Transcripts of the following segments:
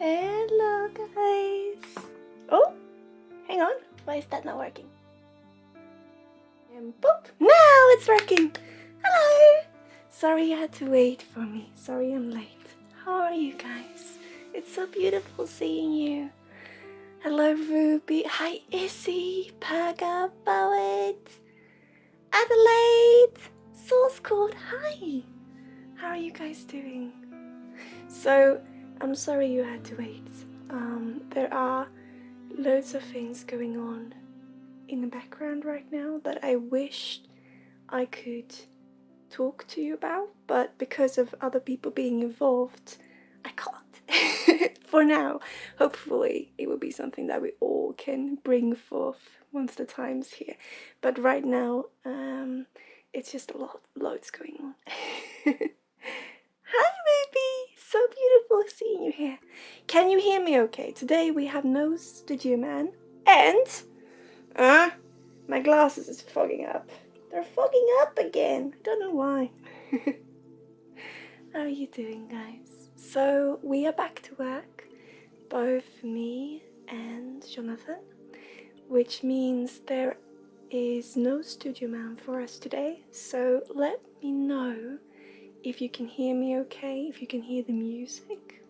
Hello guys! Oh, hang on, why is that not working? And boop, now it's working! Hello! Sorry you had to wait for me, sorry I'm late. How are you guys? It's so beautiful seeing you. Hello Ruby, hi Izzy, Paga, Poet, Adelaide, Source Code, hi! How are you guys doing? So, I'm sorry you had to wait. There are loads of things going on in the background right now that I wished I could talk to you about, but because of other people being involved, I can't. For now, hopefully it will be something that we all can bring forth once the time's here. But right now, it's just loads going on. Hi baby! So beautiful seeing you here. Can you hear me okay? Today we have no studio man and my glasses is fogging up. They're fogging up again. I don't know why. How are you doing guys? So we are back to work, both me and Jonathan, which means there is no studio man for us today. So let me know if you can hear me okay, if you can hear the music.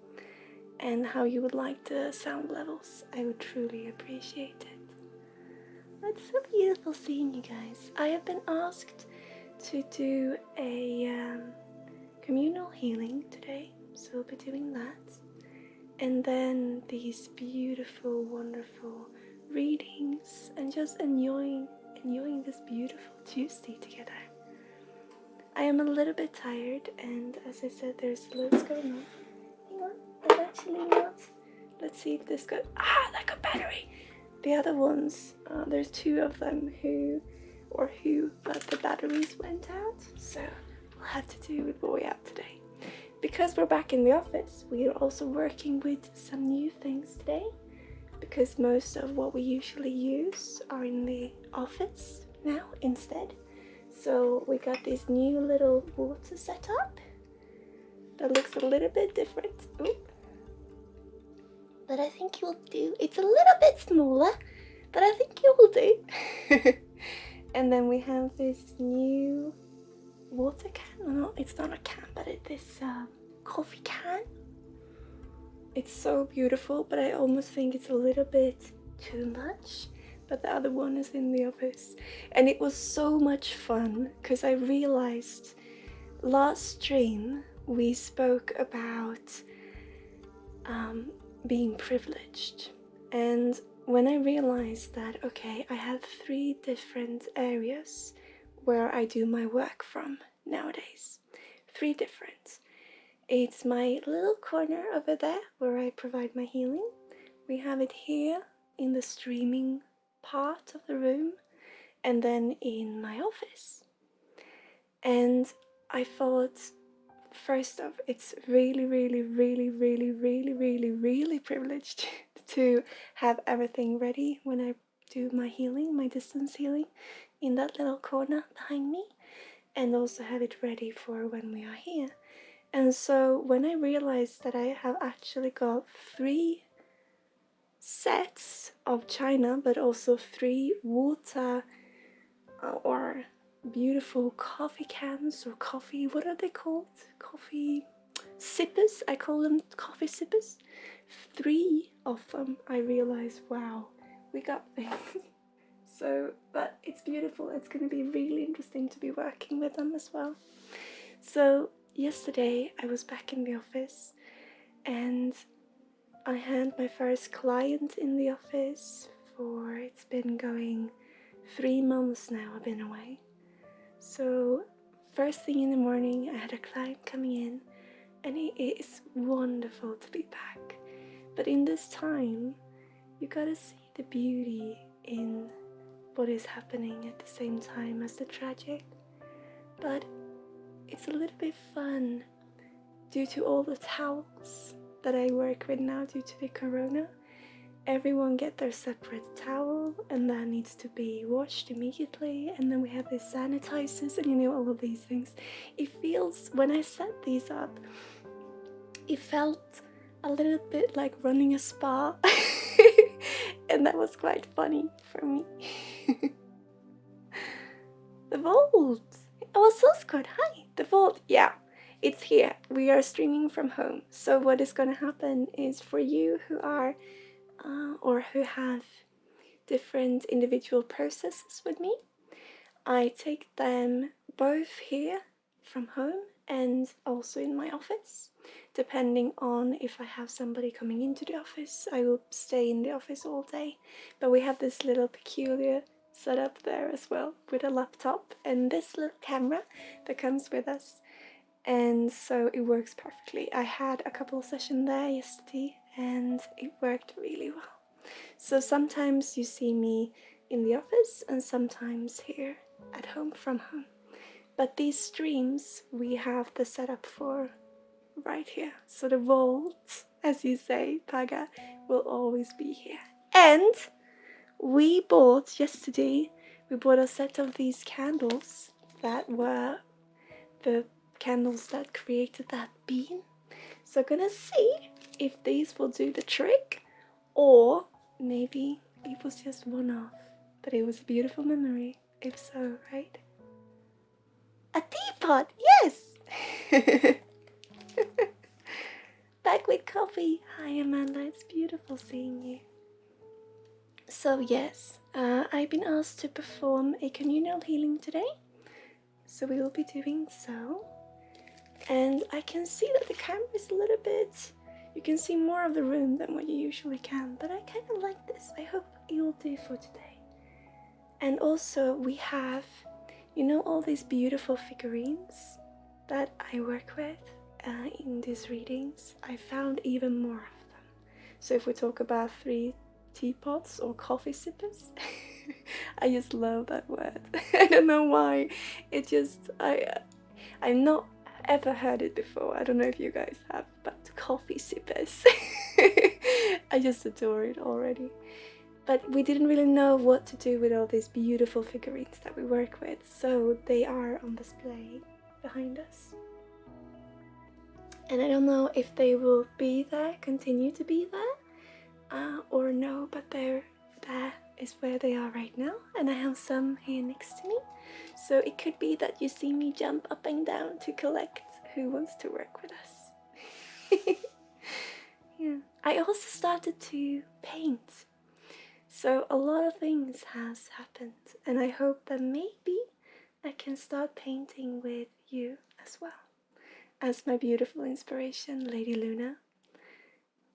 and how you would like the sound levels. I would truly appreciate it. It's so beautiful seeing you guys. I have been asked to do a communal healing today, so I'll be doing that. And then these beautiful, wonderful readings and just enjoying this beautiful Tuesday together. I am a little bit tired, and as I said, there's loads going on. Hang on, I'm actually not. Let's see if this got. Like a battery! The other ones, there's 2 of them but the batteries went out, so we'll have to do it way out today. Because we're back in the office, we are also working with some new things today, because most of what we usually use are in the office now instead. So we got this new little water setup that looks a little bit different. But I think you'll do. It's a little bit smaller, but I think you will do. And then we have this new water can. No, it's not a can, but it's this coffee can. It's so beautiful, but I almost think it's a little bit too much. But the other one is in the office. And it was so much fun, because I realized last stream we spoke about being privileged. And when I realized that, okay, I have 3 different areas where I do my work from nowadays. 3 different. It's my little corner over there where I provide my healing. We have it here in the streaming part of the room, and then in my office. And I thought, first off, it's really, really, really, really, really, really, really privileged to have everything ready when I do my healing, my distance healing, in that little corner behind me, and also have it ready for when we are here. And so when I realized that I have actually got 3 sets of china, but also 3 water or beautiful coffee cans, or coffee, what are they called? Coffee sippers, I call them coffee sippers. 3 of them, I realized, wow, we got things. So, but it's beautiful. It's going to be really interesting to be working with them as well. So yesterday I was back in the office, and I had my first client in the office for, it's been going 3 months now I've been away. So first thing in the morning I had a client coming in, and it is wonderful to be back. But in this time you gotta see the beauty in what is happening at the same time as the tragic. But it's a little bit fun due to all the towels that I work with now due to the corona. Everyone get their separate towel, and that needs to be washed immediately, and then we have these sanitizers, and all of these things. It feels, when I set these up, it felt a little bit like running a spa. And that was quite funny for me. The vault! I was so scared. Hi! The vault, yeah, it's here. We are streaming from home. So what is going to happen is, for you who are or who have different individual processes with me, I take them both here from home and also in my office. Depending on if I have somebody coming into the office, I will stay in the office all day. But we have this little peculiar setup there as well, with a laptop and this little camera that comes with us. And so it works perfectly. I had a couple of sessions there yesterday, and it worked really well. So sometimes you see me in the office, and sometimes here at home from home. But these streams, we have the setup for right here. So the vault, as you say, Paga, will always be here. And we bought yesterday, we bought a set of these candles that were the candles that created that beam. So I'm gonna see if these will do the trick, or maybe it was just one off, but it was a beautiful memory, if so, right? A teapot, yes! back with coffee. Hi Amanda, it's beautiful seeing you. So yes, I've been asked to perform a communal healing today. So we will be doing so. And I can see that the camera is a little bit... You can see more of the room than what you usually can. But I kind of like this. I hope you will do for today. And also we have, you know, all these beautiful figurines that I work with in these readings. I found even more of them. So if we talk about 3 teapots or coffee sippers, I just love that word. I don't know why. It just, I've not ever heard it before. I don't know if you guys have, but coffee sippers. I just adore it already. But we didn't really know what to do with all these beautiful figurines that we work with, so they are on display behind us. And I don't know if they will be there, continue to be there, or no, but that is where they are right now. And I have some here next to me. So it could be that you see me jump up and down to collect who wants to work with us. Yeah. I also started to paint. So a lot of things has happened, and I hope that maybe I can start painting with you as well as my beautiful inspiration, Lady Luna.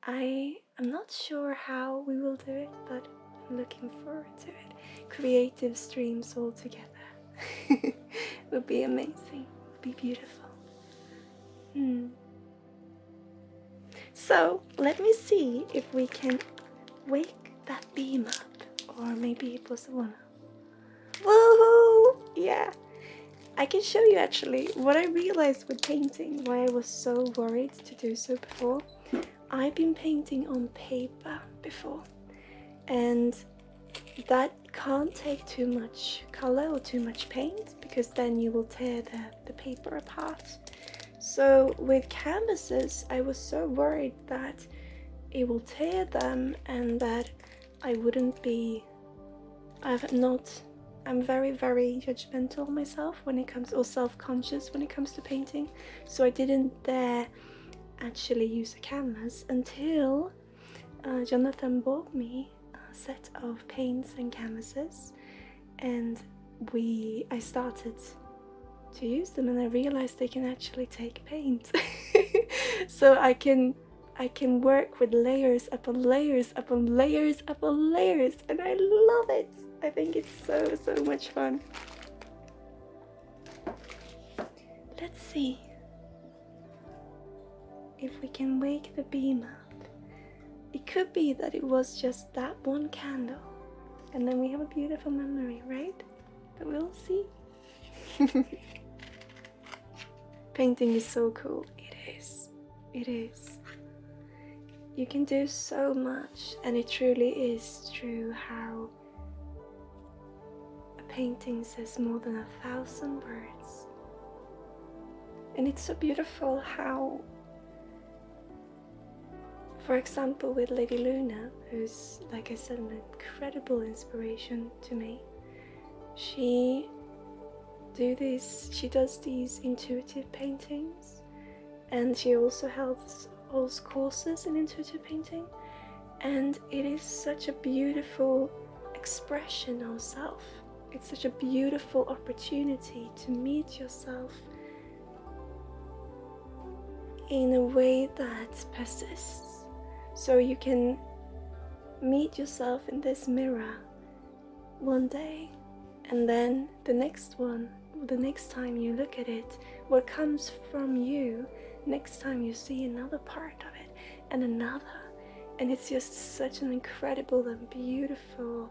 I am not sure how we will do it, but I'm looking forward to it. Creative streams all together. Would be amazing, would be beautiful. So let me see if we can wake that beam up, or maybe it was one. Woohoo! Yeah, I can show you actually what I realized with painting, why I was so worried to do so before. I've been painting on paper before, and that can't take too much color or too much paint, because then you will tear the paper apart. So with canvases, I was so worried that it will tear them and that I wouldn't be... I'm very, very judgmental myself when it comes, or self-conscious when it comes to painting. So I didn't dare actually use a canvas until Jonathan bought me a set of paints and canvases, and I started to use them, and I realized they can actually take paint. So I can work with layers upon layers upon layers upon layers, and I love it. I think it's so much fun. Let's see if we can wake the beam up. It could be that it was just that one candle, and then we have a beautiful memory, right? But we'll see. Painting is so cool. It is. It is. You can do so much, and it truly is true how a painting says more than 1,000 words. And it's so beautiful how, for example, with Lady Luna, who's, like I said, an incredible inspiration to me, she does these intuitive paintings, and she also holds courses in intuitive painting, and it is such a beautiful expression of self. It's such a beautiful opportunity to meet yourself in a way that persists. So you can meet yourself in this mirror one day, and then the next time you look at it, what comes from you next time you see another part of it, and another, and it's just such an incredible and beautiful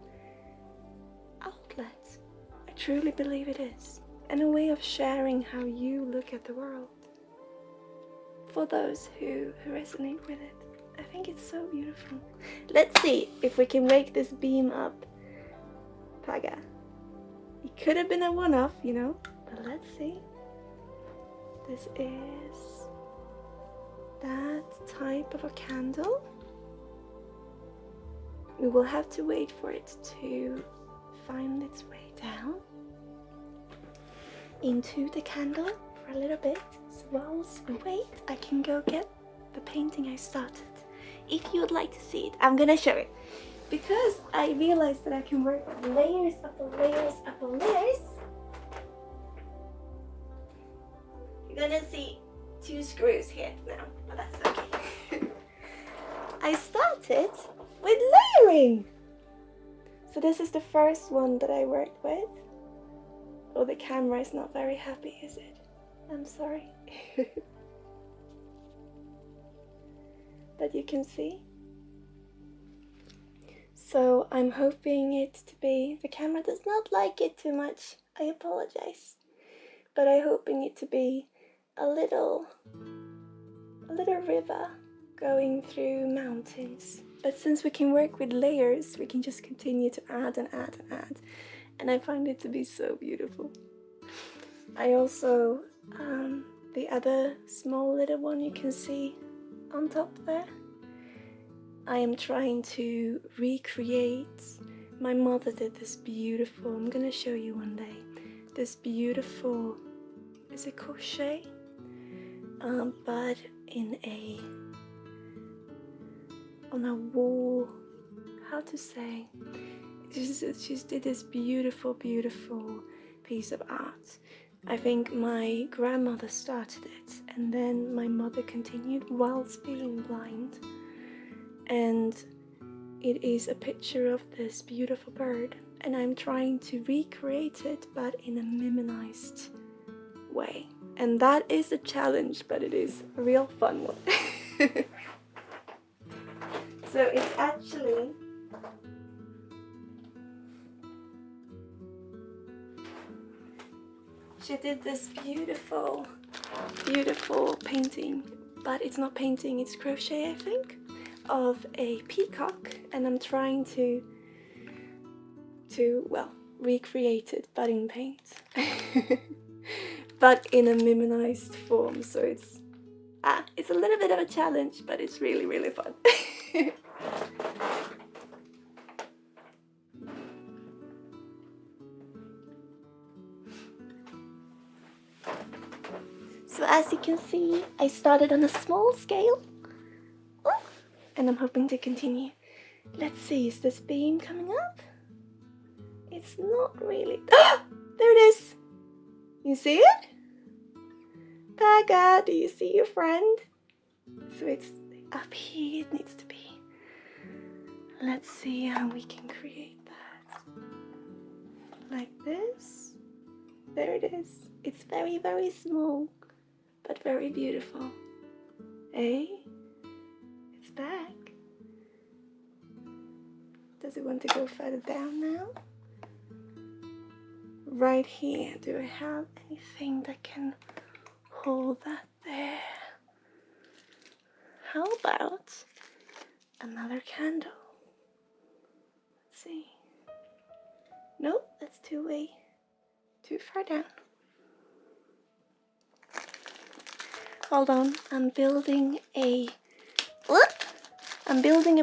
outlet. I truly believe it is, and a way of sharing how you look at the world for those who resonate with it. I think it's so beautiful. Let's see if we can wake this beam up. Paga. It could have been a one-off, you know, but let's see. This is that type of a candle. We will have to wait for it to find its way down into the candle for a little bit. So whilst we wait, I can go get the painting I started. If you would like to see it, I'm gonna show it. Because I realized that I can work with layers upon layers upon layers. You're gonna see 2 screws here now, but that's okay. I started with layering. So this is the first one that I worked with. Oh, the camera is not very happy, is it? I'm sorry. But you can see. So I'm hoping it to be, the camera does not like it too much, I apologize. But I'm hoping it to be a little river going through mountains. But since we can work with layers, we can just continue to add and add and add. And I find it to be so beautiful. I also, the other small little one you can see on top there, I am trying to recreate. My mother did this beautiful, I'm gonna show you one day, this beautiful, is it crochet? But on a wall, how to say, she did this beautiful piece of art. I think my grandmother started it, and then my mother continued whilst being blind. And it is a picture of this beautiful bird, and I'm trying to recreate it, but in a mimeized way. And that is a challenge, but it is a real fun one. So it's actually she did this beautiful painting, but it's not painting, it's crochet, I think, of a peacock, and I'm trying to well, recreate it, but in paint. But in a mimeized form, so it's a little bit of a challenge, but it's really fun. So as you can see, I started on a small scale, and I'm hoping to continue. Let's see, is this beam coming up? It's not really. There it is! You see it? Paga, do you see your friend? So it's up here, it needs to be. Let's see how we can create that. Like this. There it is. It's very small, but very beautiful. Eh? It's back. Does it want to go further down now? Right here, do I have anything that can hold that there? How about another candle? Let's see. Nope, that's too far down. Hold on, I'm building a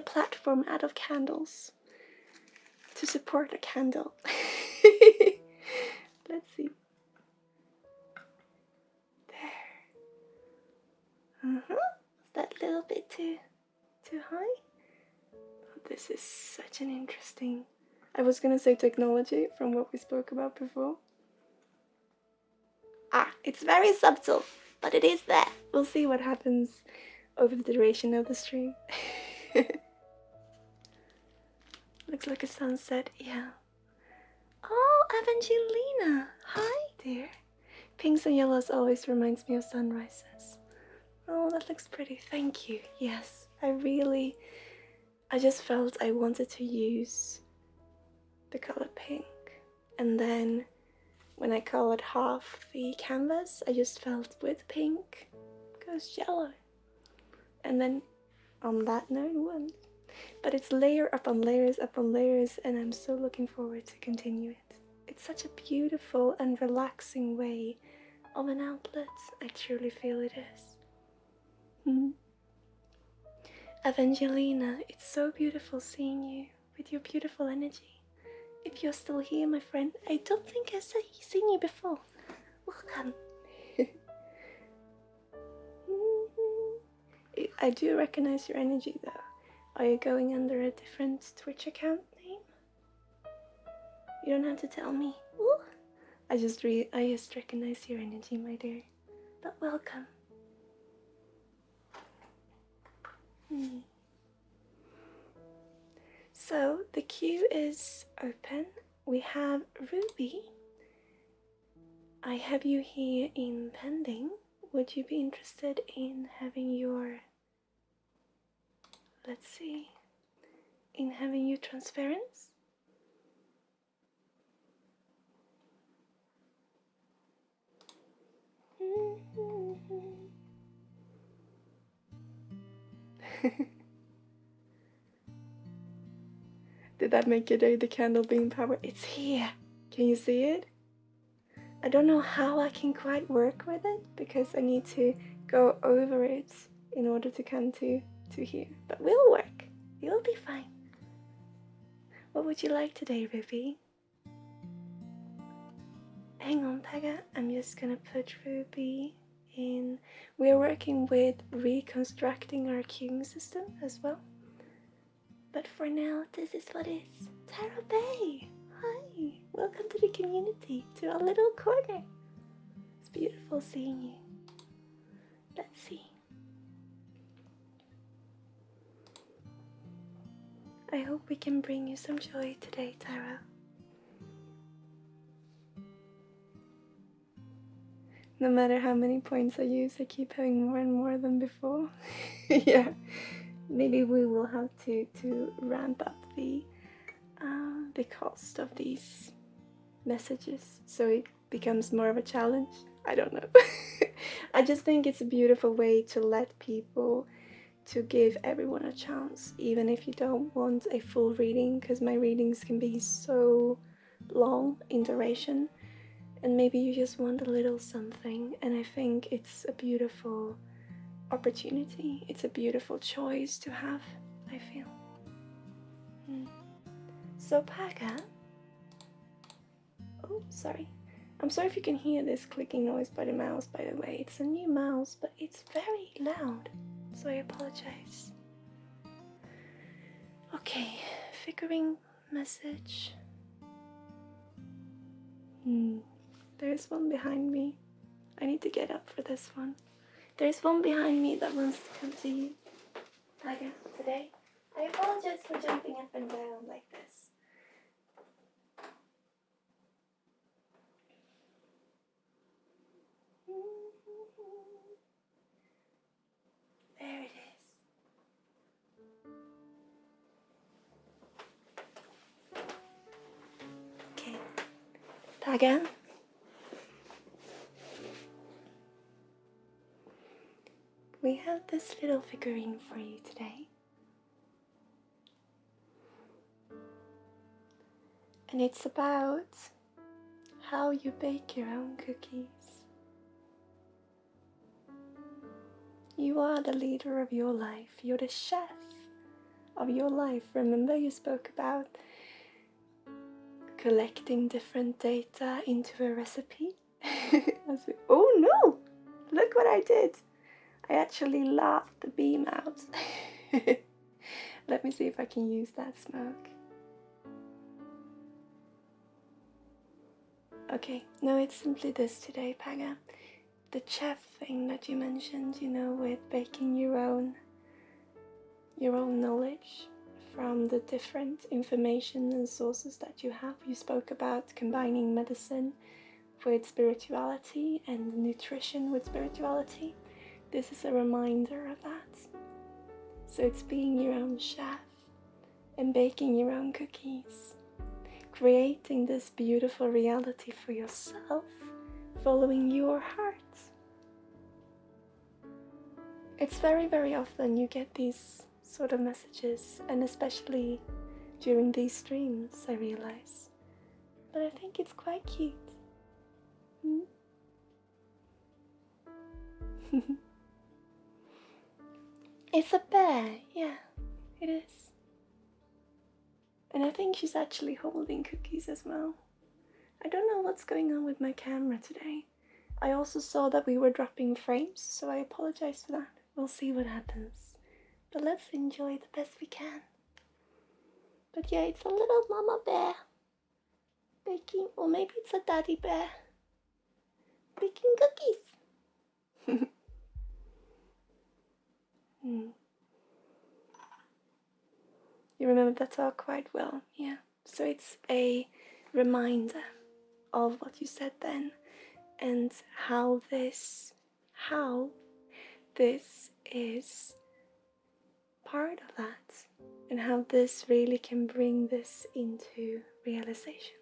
platform out of candles to support a candle. Let's see. There. Is that a little bit too high? Oh, this is such an interesting. I was gonna say technology from what we spoke about before. It's very subtle, but it is there. We'll see what happens over the duration of the stream. Looks like a sunset, yeah. Oh, Evangelina! Hi, dear. Pinks and yellows always reminds me of sunrises. Oh, that looks pretty. Thank you. Yes, I just felt I wanted to use the color pink. And then when I colored half the canvas, I just felt with pink goes yellow. And then on that note, one. But it's layer upon layers upon layers, and I'm so looking forward to continue it. It's such a beautiful and relaxing way of an outlet. I truly feel it is. Evangelina, it's so beautiful seeing you with your beautiful energy. If you're still here, my friend, I don't think I've seen you before. Welcome. I do recognize your energy though. Are you going under a different Twitch account name? You don't have to tell me. Ooh. I just recognize your energy, my dear. But welcome. So the queue is open. We have Ruby. I have you here in pending. Would you be interested in having your, let's see, in having your transference? Did that make your day, the candle being power? It's here. Can you see it? I don't know how I can quite work with it because I need to go over it in order to come to here. But we'll work. You'll be fine. What would you like today, Ruby? Hang on, Pega. I'm just gonna put Ruby in. We're working with reconstructing our queuing system as well. But for now, this is what is. Tara Bay! Hi! Welcome to the community, to our little corner. It's beautiful seeing you. Let's see. I hope we can bring you some joy today, Tara. No matter how many points I use, I keep having more and more than before. Yeah, maybe we will have to ramp up the cost of these messages so it becomes more of a challenge. I don't know. I just think it's a beautiful way to let people, to give everyone a chance, even if you don't want a full reading, because my readings can be so long in duration. And maybe you just want a little something, and I think it's a beautiful opportunity. It's a beautiful choice to have, I feel. So Paga, oh sorry, I'm sorry if you can hear this clicking noise by the mouse, by the way. It's a new mouse, but it's very loud, so I apologize. Okay, figuring message. There's one behind me. I need to get up for this one. There's one behind me that wants to come to you, Paga, today. I apologize for jumping up and down like this. There it is. Okay, Paga. We have this little figurine for you today. And it's about how you bake your own cookies. You are the leader of your life. You're the chef of your life. Remember you spoke about collecting different data into a recipe? Oh no! Look what I did! I actually laughed the beam out. Let me see if I can use that smoke. Okay, no, it's simply this today, Paga. The chef thing that you mentioned, you know, with baking your own knowledge from the different information and sources that you have. You spoke about combining medicine with spirituality and nutrition with spirituality. This is a reminder of that. So it's being your own chef and baking your own cookies, creating this beautiful reality for yourself, following your heart. It's very, very often you get these sort of messages, and especially during these streams, I realize. But I think it's quite cute. It's a bear, yeah, it is. And I think she's actually holding cookies as well. I don't know what's going on with my camera today. I also saw that we were dropping frames, so I apologize for that. We'll see what happens. But let's enjoy the best we can. But yeah, it's a little mama bear baking, or maybe it's a daddy bear baking cookies. You remember that talk quite well, yeah. So it's a reminder of what you said then, and how this is part of that, and how this really can bring this into realization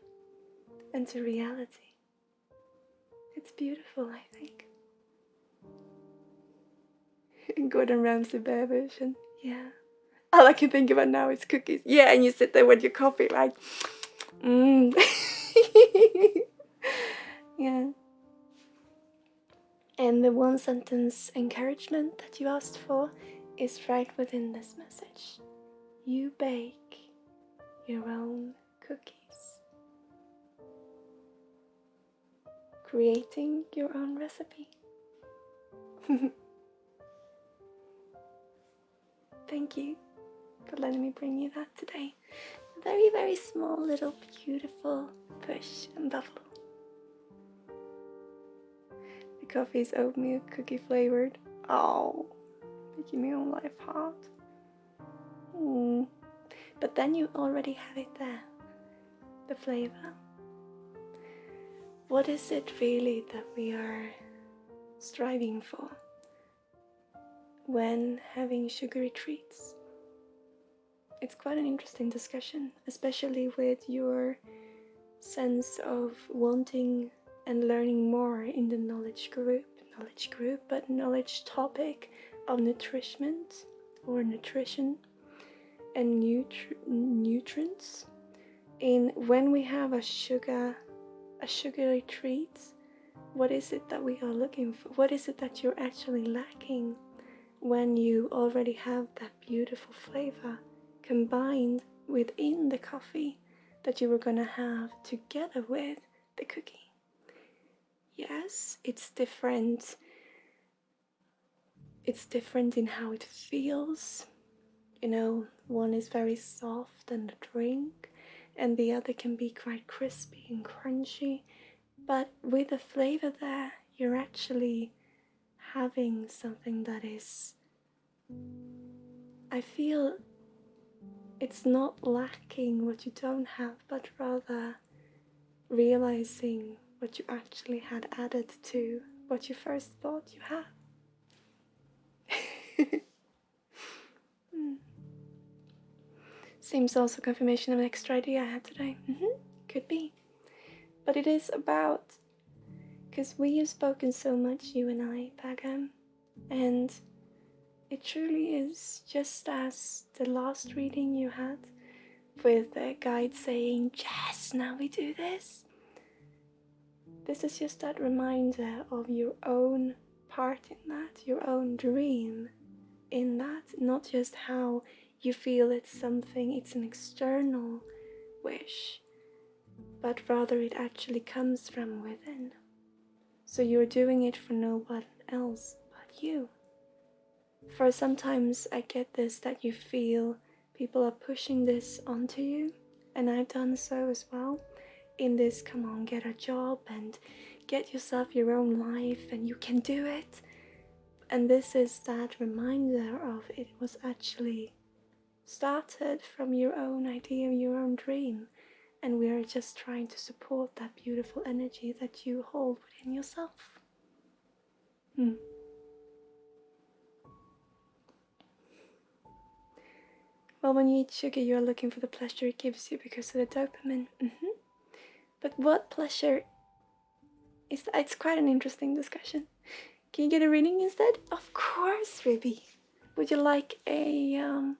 and to reality. It's beautiful, I think. Gordon Ramsay bear version, yeah. All I can think about now is cookies. Yeah, and you sit there with your coffee, right? Yeah. And the one sentence encouragement that you asked for is right within this message. You bake your own cookies. Creating your own recipe. Thank you for letting me bring you that today. A very, very small, little, beautiful push and bubble. The coffee is oatmeal cookie flavored. Oh, making my own life hard. But then you already have it there. The flavor. What is it really that we are striving for when having sugary treats? It's quite an interesting discussion, especially with your sense of wanting and learning more in the knowledge topic of nutrition and nutrients. In when we have a sugary treat, what is it that we are looking for? What is it that you're actually lacking when you already have that beautiful flavor combined within the coffee that you were gonna have together with the cookie? Yes, it's different. It's different in how it feels. You know, one is very soft and a drink, and the other can be quite crispy and crunchy. But with the flavor there, you're actually having something that is, I feel it's not lacking what you don't have, but rather realizing what you actually had added to what you first thought you had. Seems also confirmation of an extra idea I had today. Could be. But it is about, because we have spoken so much, you and I, Pagam, and it truly is just as the last reading you had with the guide saying, yes, now we do this. This is just that reminder of your own part in that, your own dream in that, not just how you feel it's something, it's an external wish, but rather it actually comes from within. So you're doing it for no one else but you. For sometimes I get this, that you feel people are pushing this onto you, and I've done so as well, in this, come on, get a job and get yourself your own life and you can do it. And this is that reminder of it was actually started from your own idea, your own dream, and we are just trying to support that beautiful energy that you hold within yourself. Well, when you eat sugar, you're looking for the pleasure it gives you because of the dopamine. But what pleasure is that? It's quite an interesting discussion. Can you get a reading instead? Of course, Ruby. Would you like a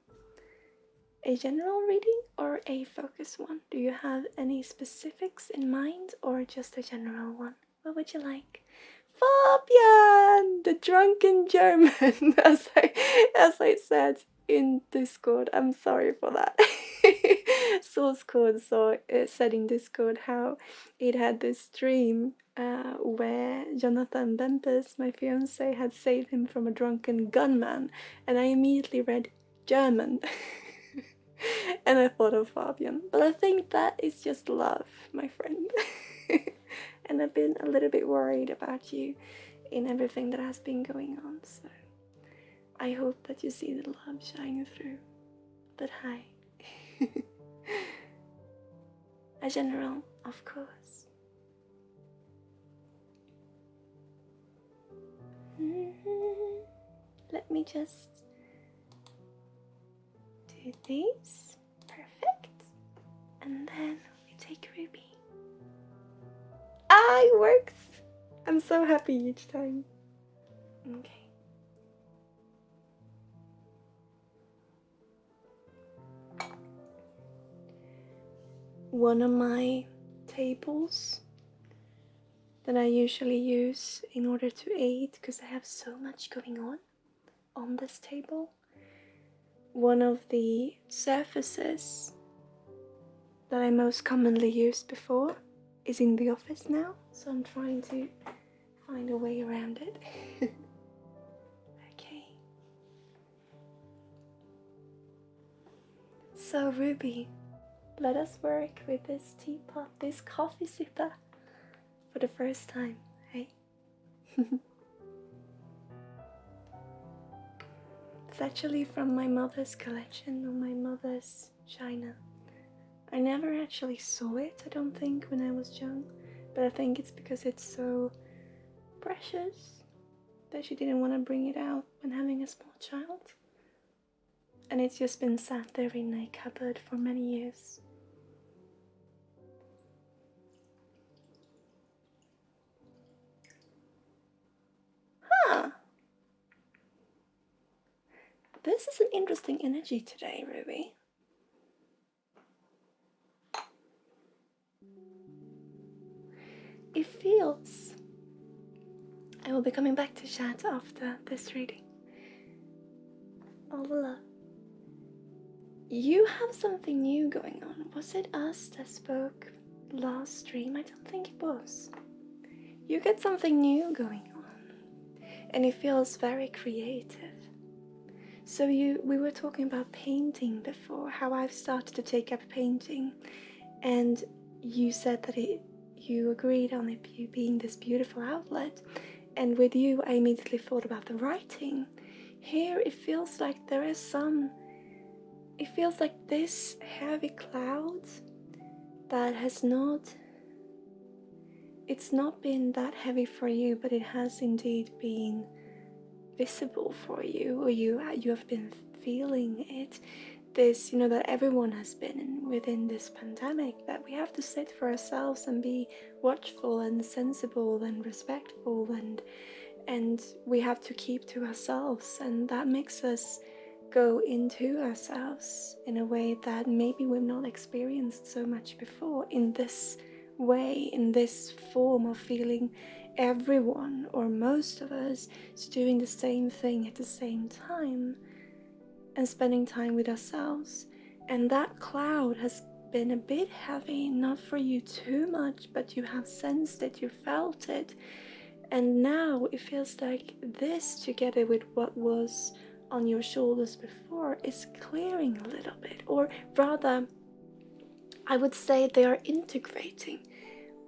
general reading or a focus one? Do you have any specifics in mind or just a general one? What would you like? Fabian, the drunken German, as I said in Discord. I'm sorry for that. Source code said in Discord how it had this dream where Jonathan Bempes, my fiance, had saved him from a drunken gunman, and I immediately read German. And I thought of Fabian. But I think that is just love, my friend. And I've been a little bit worried about you in everything that has been going on. So I hope that you see the love shining through. But hi. A general, of course. Let me just do these. Perfect. And then we take Ruby. Ah, it works! I'm so happy each time. Okay. One of my tables that I usually use in order to aid, because I have so much going on this table. One of the surfaces that I most commonly used before is in the office now, so I'm trying to find a way around it. Okay. So Ruby, let us work with this teapot, this coffee sipper, for the first time, hey? It's actually from my mother's collection, or my mother's china. I never actually saw it, I don't think, when I was young, but I think it's because it's so precious that she didn't want to bring it out when having a small child. And it's just been sat there in a cupboard for many years. Huh! This is an interesting energy today, Ruby. It feels... I will be coming back to chat after this reading. All the love. You have something new going on. Was it us that spoke last stream? I don't think it was. You get something new going on. And it feels very creative. So we were talking about painting before, how I've started to take up painting. And you said that you agreed on it being this beautiful outlet. And with you, I immediately thought about the writing. Here, it feels like there is it feels like this heavy cloud that has it's not been that heavy for you, but it has indeed been visible for you, or you have been feeling it. This, that everyone has been within this pandemic, that we have to sit for ourselves and be watchful and sensible and respectful, and we have to keep to ourselves, and that makes us go into ourselves in a way that maybe we've not experienced so much before, in this way, in this form of feeling everyone, or most of us, is doing the same thing at the same time and spending time with ourselves. And that cloud has been a bit heavy, not for you too much, but you have sensed it, you felt it. And now it feels like this, together with what was on your shoulders before, is clearing a little bit. Or rather, I would say they are integrating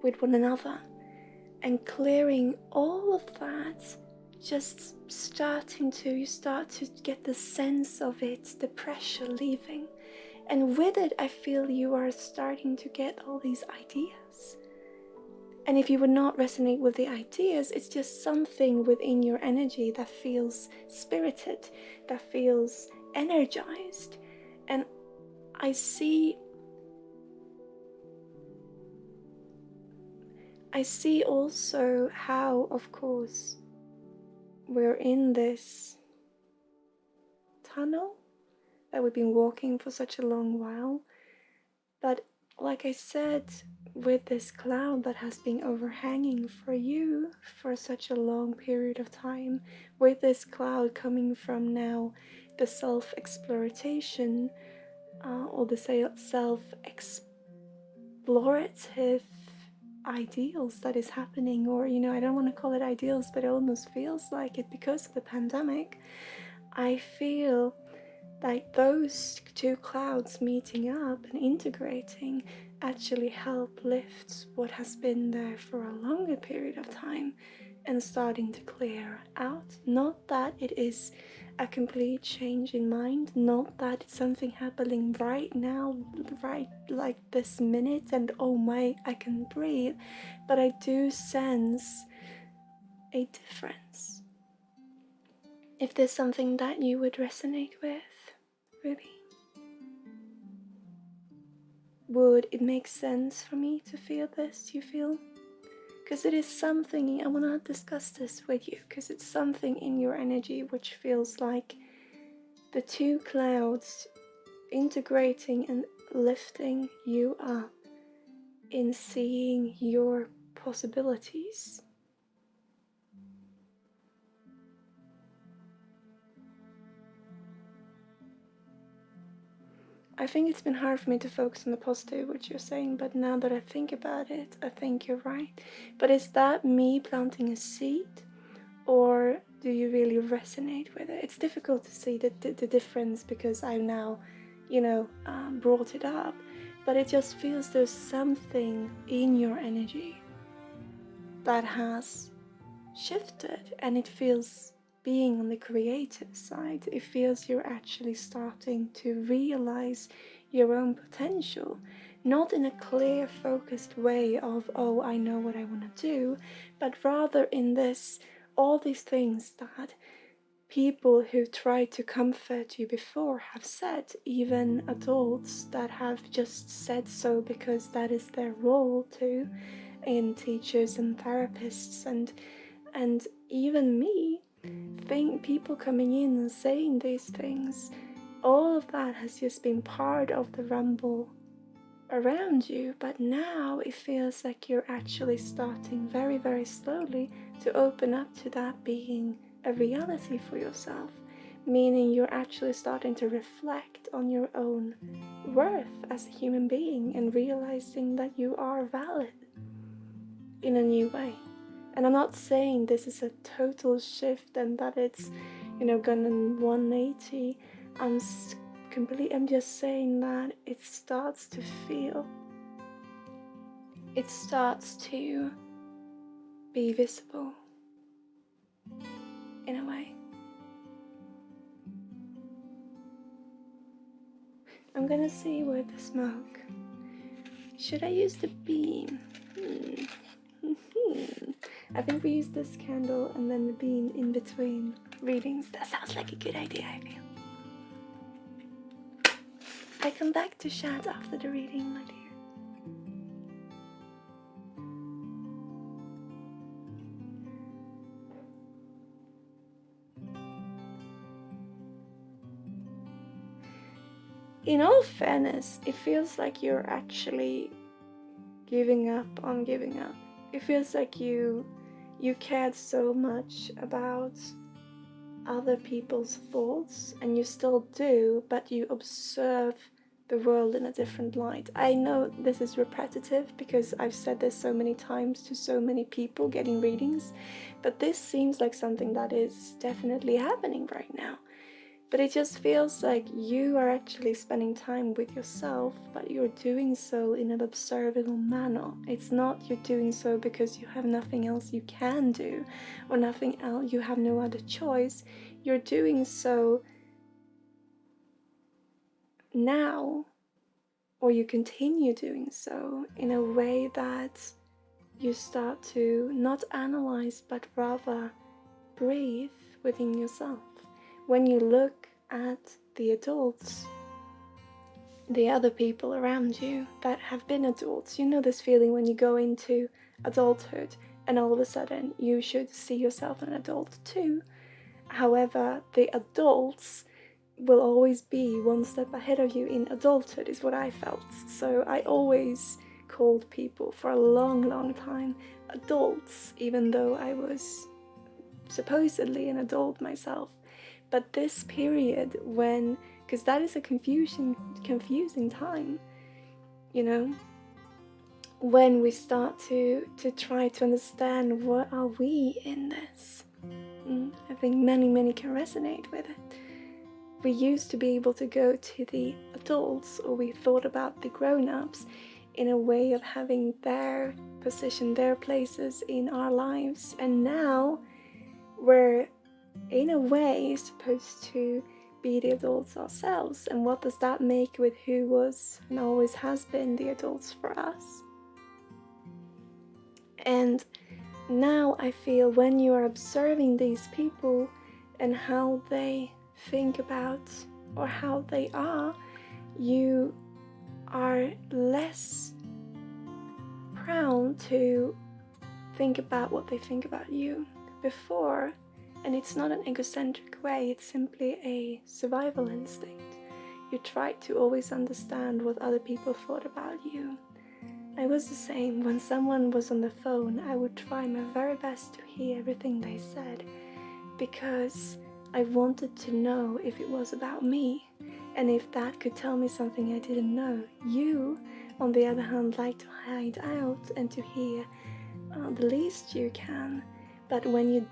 with one another and clearing all of that. Just you start to get the sense of it, the pressure leaving. And with it, I feel you are starting to get all these ideas. And if you would not resonate with the ideas, it's just something within your energy that feels spirited, that feels energized. And I see also how, of course, we're in this tunnel that we've been walking for such a long while. But like I said, with this cloud that has been overhanging for you for such a long period of time, with this cloud coming from now the self-exploration, or the self-explorative ideals that is happening, or I don't want to call it ideals, but it almost feels like it because of the pandemic. I feel like those two clouds meeting up and integrating actually help lift what has been there for a longer period of time and starting to clear out. Not that it is a complete change in mind, not that it's something happening right now, right like this minute, and oh my, I can breathe, but I do sense a difference. If there's something that you would resonate with, really, would it make sense for me to feel this, you feel? Because it is something, I want to discuss this with you, because it's something in your energy which feels like the two clouds integrating and lifting you up in seeing your possibilities. I think it's been hard for me to focus on the positive, which you're saying, but now that I think about it, I think you're right. But is that me planting a seed, or do you really resonate with it? It's difficult to see the difference because I've now, brought it up, but it just feels there's something in your energy that has shifted, and it feels, being on the creative side, it feels you're actually starting to realize your own potential, not in a clear, focused way of, oh, I know what I want to do, but rather in this, all these things that people who tried to comfort you before have said, even adults that have just said so because that is their role too, in teachers and therapists, and even me, people coming in and saying these things, all of that has just been part of the rumble around you. But now it feels like you're actually starting very, very slowly to open up to that being a reality for yourself, meaning you're actually starting to reflect on your own worth as a human being and realizing that you are valid in a new way. And I'm not saying this is a total shift and that it's, gone 180. I'm just saying that it starts to feel, it starts to be visible in a way. I'm gonna see where the smoke. Should I use the bean? I think we use this candle and then the bean in between readings. That sounds like a good idea, I feel. I come back to chat after the reading, my dear. In all fairness, it feels like you're actually giving up on giving up. It feels like you cared so much about other people's thoughts, and you still do, but you observe the world in a different light. I know this is repetitive because I've said this so many times to so many people getting readings, but this seems like something that is definitely happening right now. But it just feels like you are actually spending time with yourself, but you're doing so in an observable manner. It's not you're doing so because you have nothing else you can do, or nothing else, you have no other choice. You're doing so now, or you continue doing so in a way that you start to not analyze, but rather breathe within yourself. When you look at the adults, the other people around you that have been adults, you know this feeling when you go into adulthood and all of a sudden you should see yourself as an adult too. However, the adults will always be one step ahead of you in adulthood, is what I felt. So I always called people for a long, long time adults, even though I was supposedly an adult myself. But this period when, because that is a confusing time, when we start to try to understand what are we in this. I think many can resonate with it. we used to be able to go to the adults, or we thought about the grown-ups in a way of having their position, their places in our lives. And now we're in a way supposed to be the adults ourselves. And what does that make with who was and always has been the adults for us? And now I feel when you are observing these people and how they think about or how they are, you are less prone to think about what they think about you. Before, and it's not an egocentric way, it's simply a survival instinct. You try to always understand what other people thought about you. I was the same. When someone was on the phone, I would try my very best to hear everything they said, because I wanted to know if it was about me, and if that could tell me something I didn't know. You, on the other hand, like to hide out and to hear the least you can. But when you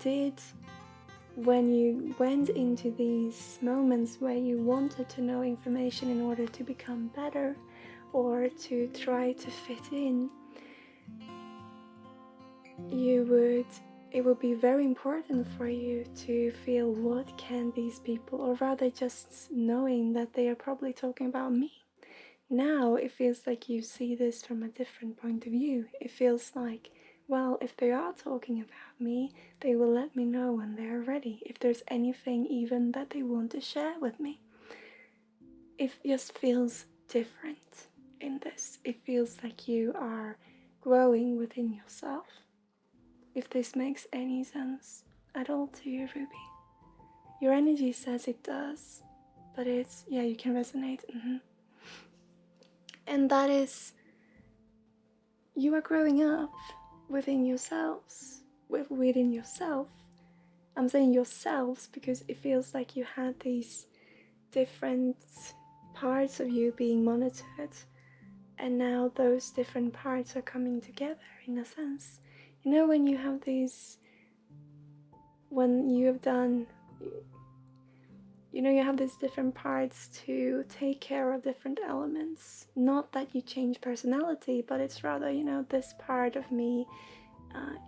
went into these moments where you wanted to know information in order to become better or to try to fit in, it would be very important for you to feel, what can these people, or rather just knowing that they are probably talking about me. Now it feels like you see this from a different point of view. It feels like, well, if they are talking about me, they will let me know when they are ready, if there's anything even that they want to share with me. It just feels different in this. It feels like you are growing within yourself. If this makes any sense at all to you, Ruby. Your energy says it does, but it's, yeah, you can resonate. And that is, you are growing up within yourselves, within yourself. I'm saying yourselves because it feels like you had these different parts of you being monitored, and now those different parts are coming together in a sense. You know, when you have these, when you have done, you know, you have these different parts to take care of different elements. Not that you change personality, but it's rather, you know, this part of me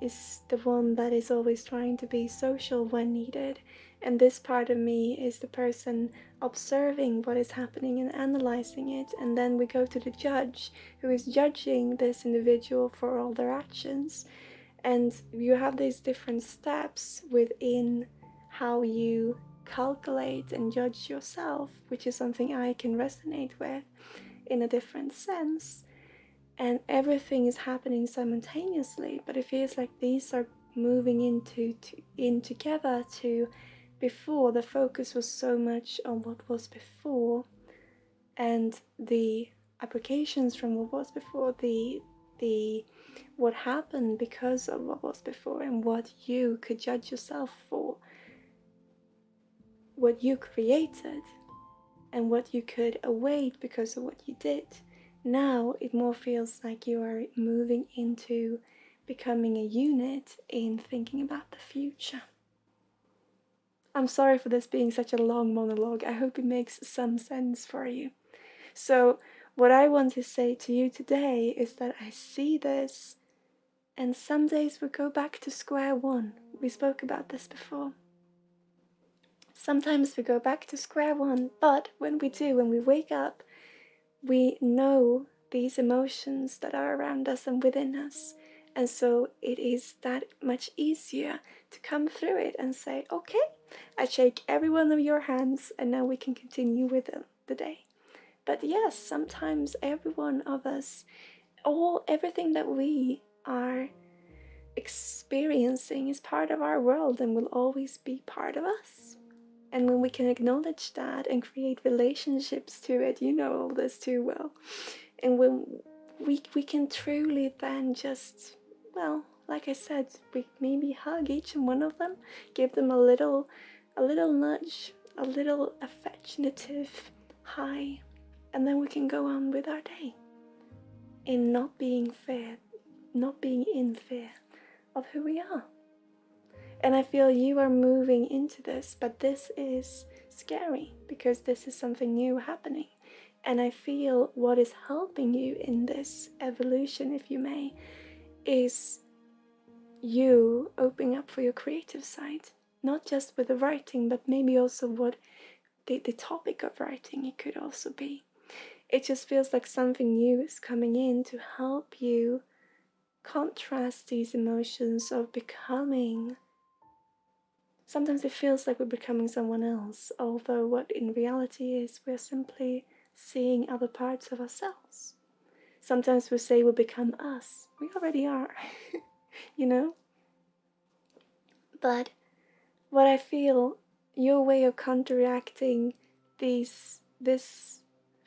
is the one that is always trying to be social when needed. And this part of me is the person observing what is happening and analyzing it. And then we go to the judge, who is judging this individual for all their actions. And you have these different steps within how you calculate and judge yourself, which is something I can resonate with in a different sense. And everything is happening simultaneously, but it feels like these are moving in together. To before, the focus was so much on what was before, and the applications from what was before, the what happened because of what was before, and what you could judge yourself for, what you created, and what you could await because of what you did. Now it more feels like you are moving into becoming a unit in thinking about the future. I'm sorry for this being such a long monologue. I hope it makes some sense for you. So what I want to say to you today is that I see this, and some days we go back to square one. We spoke about this before. Sometimes we go back to square one, but when we do, when we wake up, we know these emotions that are around us and within us. And so it is that much easier to come through it and say, okay, I shake every one of your hands, and now we can continue with the day. But yes, sometimes every one of us, everything that we are experiencing is part of our world and will always be part of us. And when we can acknowledge that and create relationships to it, you know all this too well. And when we can truly then just, well, like I said, we maybe hug each and one of them, give them a little nudge, a little affectionative hi, and then we can go on with our day in not being in fear of who we are. And I feel you are moving into this, but this is scary because this is something new happening. And I feel what is helping you in this evolution, if you may, is you opening up for your creative side. Not just with the writing, but maybe also what the topic of writing it could also be. It just feels like something new is coming in to help you contrast these emotions of becoming. Sometimes it feels like we're becoming someone else, although what in reality is we're simply seeing other parts of ourselves. Sometimes we say we become us. We already are, you know? But what I feel, your way of counteracting this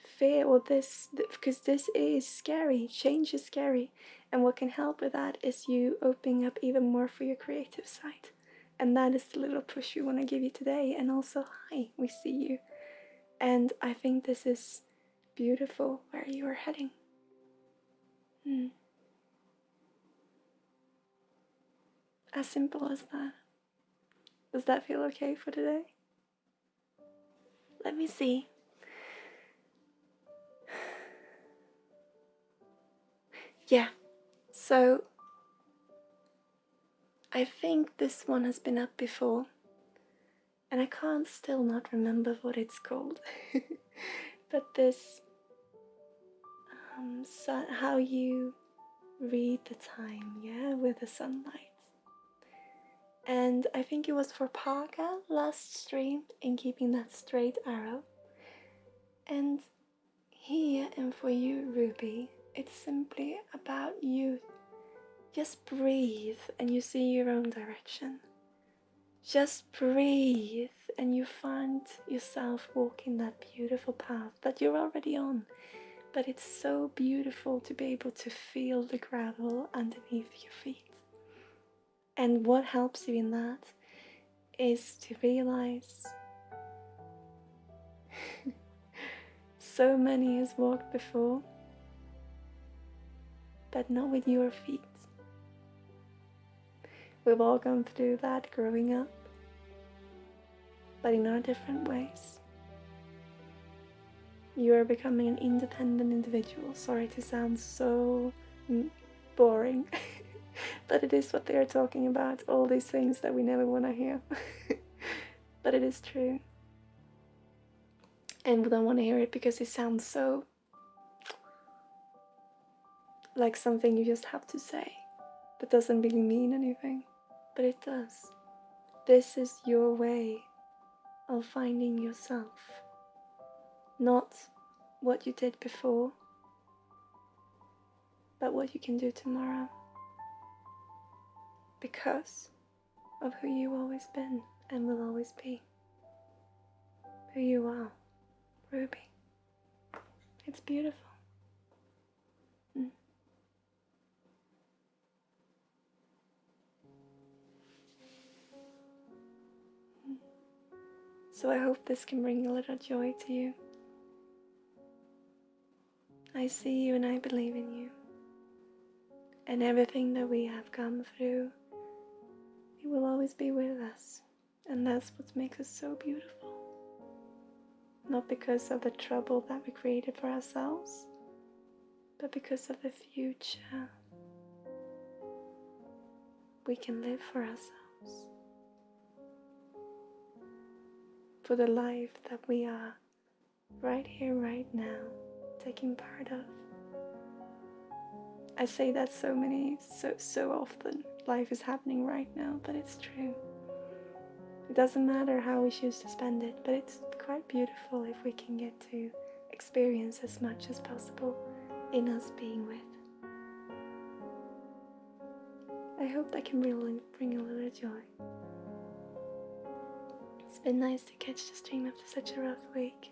fear or this, because this is scary, change is scary, and what can help with that is you opening up even more for your creative side. And that is the little push we want to give you today. And also, hi, we see you. And I think this is beautiful where you are heading. As simple as that. Does that feel okay for today? Let me see. Yeah, so I think this one has been up before, and I can't still not remember what it's called. But this, how you read the time, yeah, with the sunlight. And I think it was for Parga last stream in keeping that straight arrow. And here and for you, Ruby, it's simply about you. Just breathe and you see your own direction. Just breathe and you find yourself walking that beautiful path that you're already on. But it's so beautiful to be able to feel the gravel underneath your feet. And what helps you in that is to realize so many has walked before, but not with your feet. We've all gone through that growing up, but in our different ways. You are becoming an independent individual. Sorry to sound so boring, but it is what they are talking about, all these things that we never want to hear. But it is true. And we don't want to hear it because it sounds so like something you just have to say that doesn't really mean anything, but it does. This is your way of finding yourself, not what you did before, but what you can do tomorrow, because of who you've always been and will always be. Who you are, Ruby. It's beautiful. So I hope this can bring a little joy to you. I see you and I believe in you. And everything that we have come through, it will always be with us. And that's what makes us so beautiful. Not because of the trouble that we created for ourselves, but because of the future we can live for ourselves. For the life that we are right here, right now, taking part of. I say that so often. Life is happening right now, but it's true. It doesn't matter how we choose to spend it, but it's quite beautiful if we can get to experience as much as possible in us being with. I hope that can really bring a little joy. It's been nice to catch the stream after such a rough week.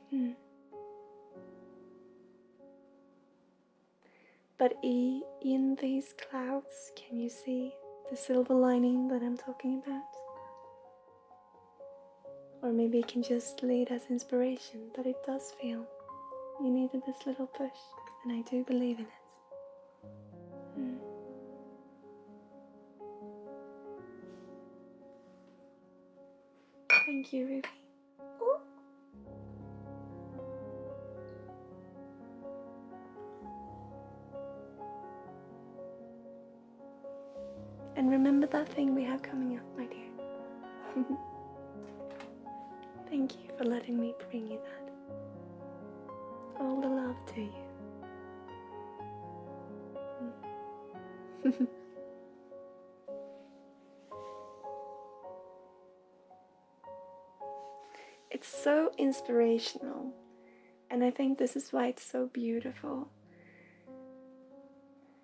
But in these clouds, can you see the silver lining that I'm talking about? Or maybe it can just lead as inspiration, but it does feel you needed this little push, and I do believe in it. Thank you, Ruby. Oh, And remember that thing we have coming up, my dear. Thank you for letting me bring you that. All the love to you. It's so inspirational, and I think this is why it's so beautiful.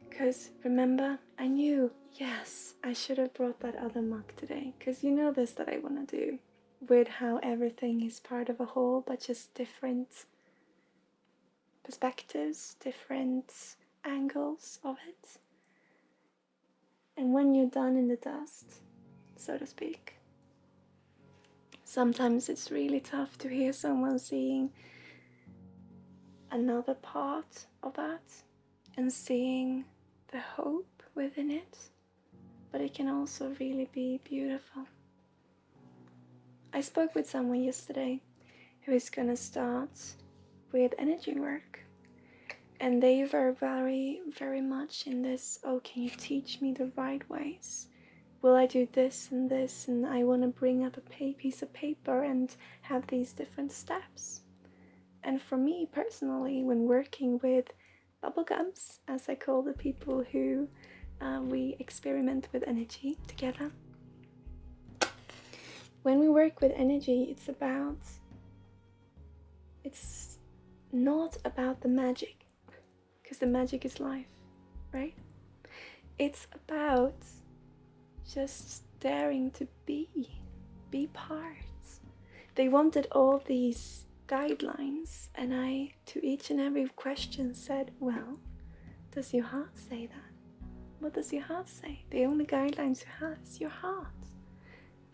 Because remember, I knew, yes, I should have brought that other mug today, because you know this that I want to do, with how everything is part of a whole, but just different perspectives, different angles of it. And when you're done in the dust, so to speak, sometimes it's really tough to hear someone seeing another part of that and seeing the hope within it, but it can also really be beautiful. I spoke with someone yesterday who is gonna start with energy work, and they were very, very much in this, oh, can you teach me the right ways? Will I do this, and I want to bring up a piece of paper and have these different steps. And for me personally, when working with bubblegums, as I call the people who we experiment with energy together, when we work with energy, it's not about the magic, because the magic is life, right? It's about just daring to be parts. They wanted all these guidelines, and I, to each and every question, said, well, does your heart say that? What does your heart say? The only guidelines you have is your heart.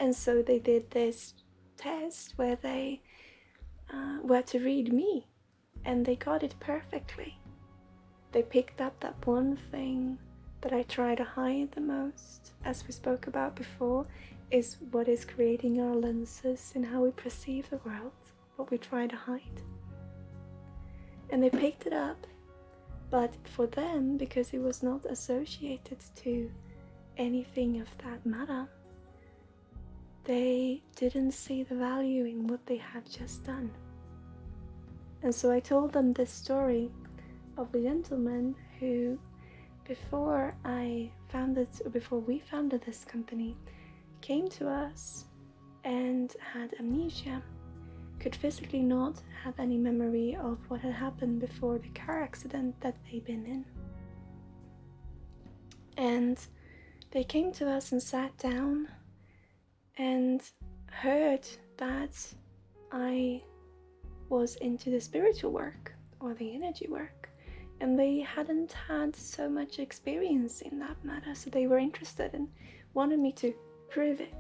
And so they did this test where they were to read me, and they got it perfectly. They picked up that one thing that I try to hide the most, as we spoke about before, is what is creating our lenses in how we perceive the world, what we try to hide. And they picked it up, but for them, because it was not associated to anything of that matter, they didn't see the value in what they had just done. And so I told them this story of the gentleman who, before we founded this company, came to us and had amnesia, could physically not have any memory of what had happened before the car accident that they'd been in. And they came to us and sat down and heard that I was into the spiritual work or the energy work, and they hadn't had so much experience in that matter, so they were interested and wanted me to prove it,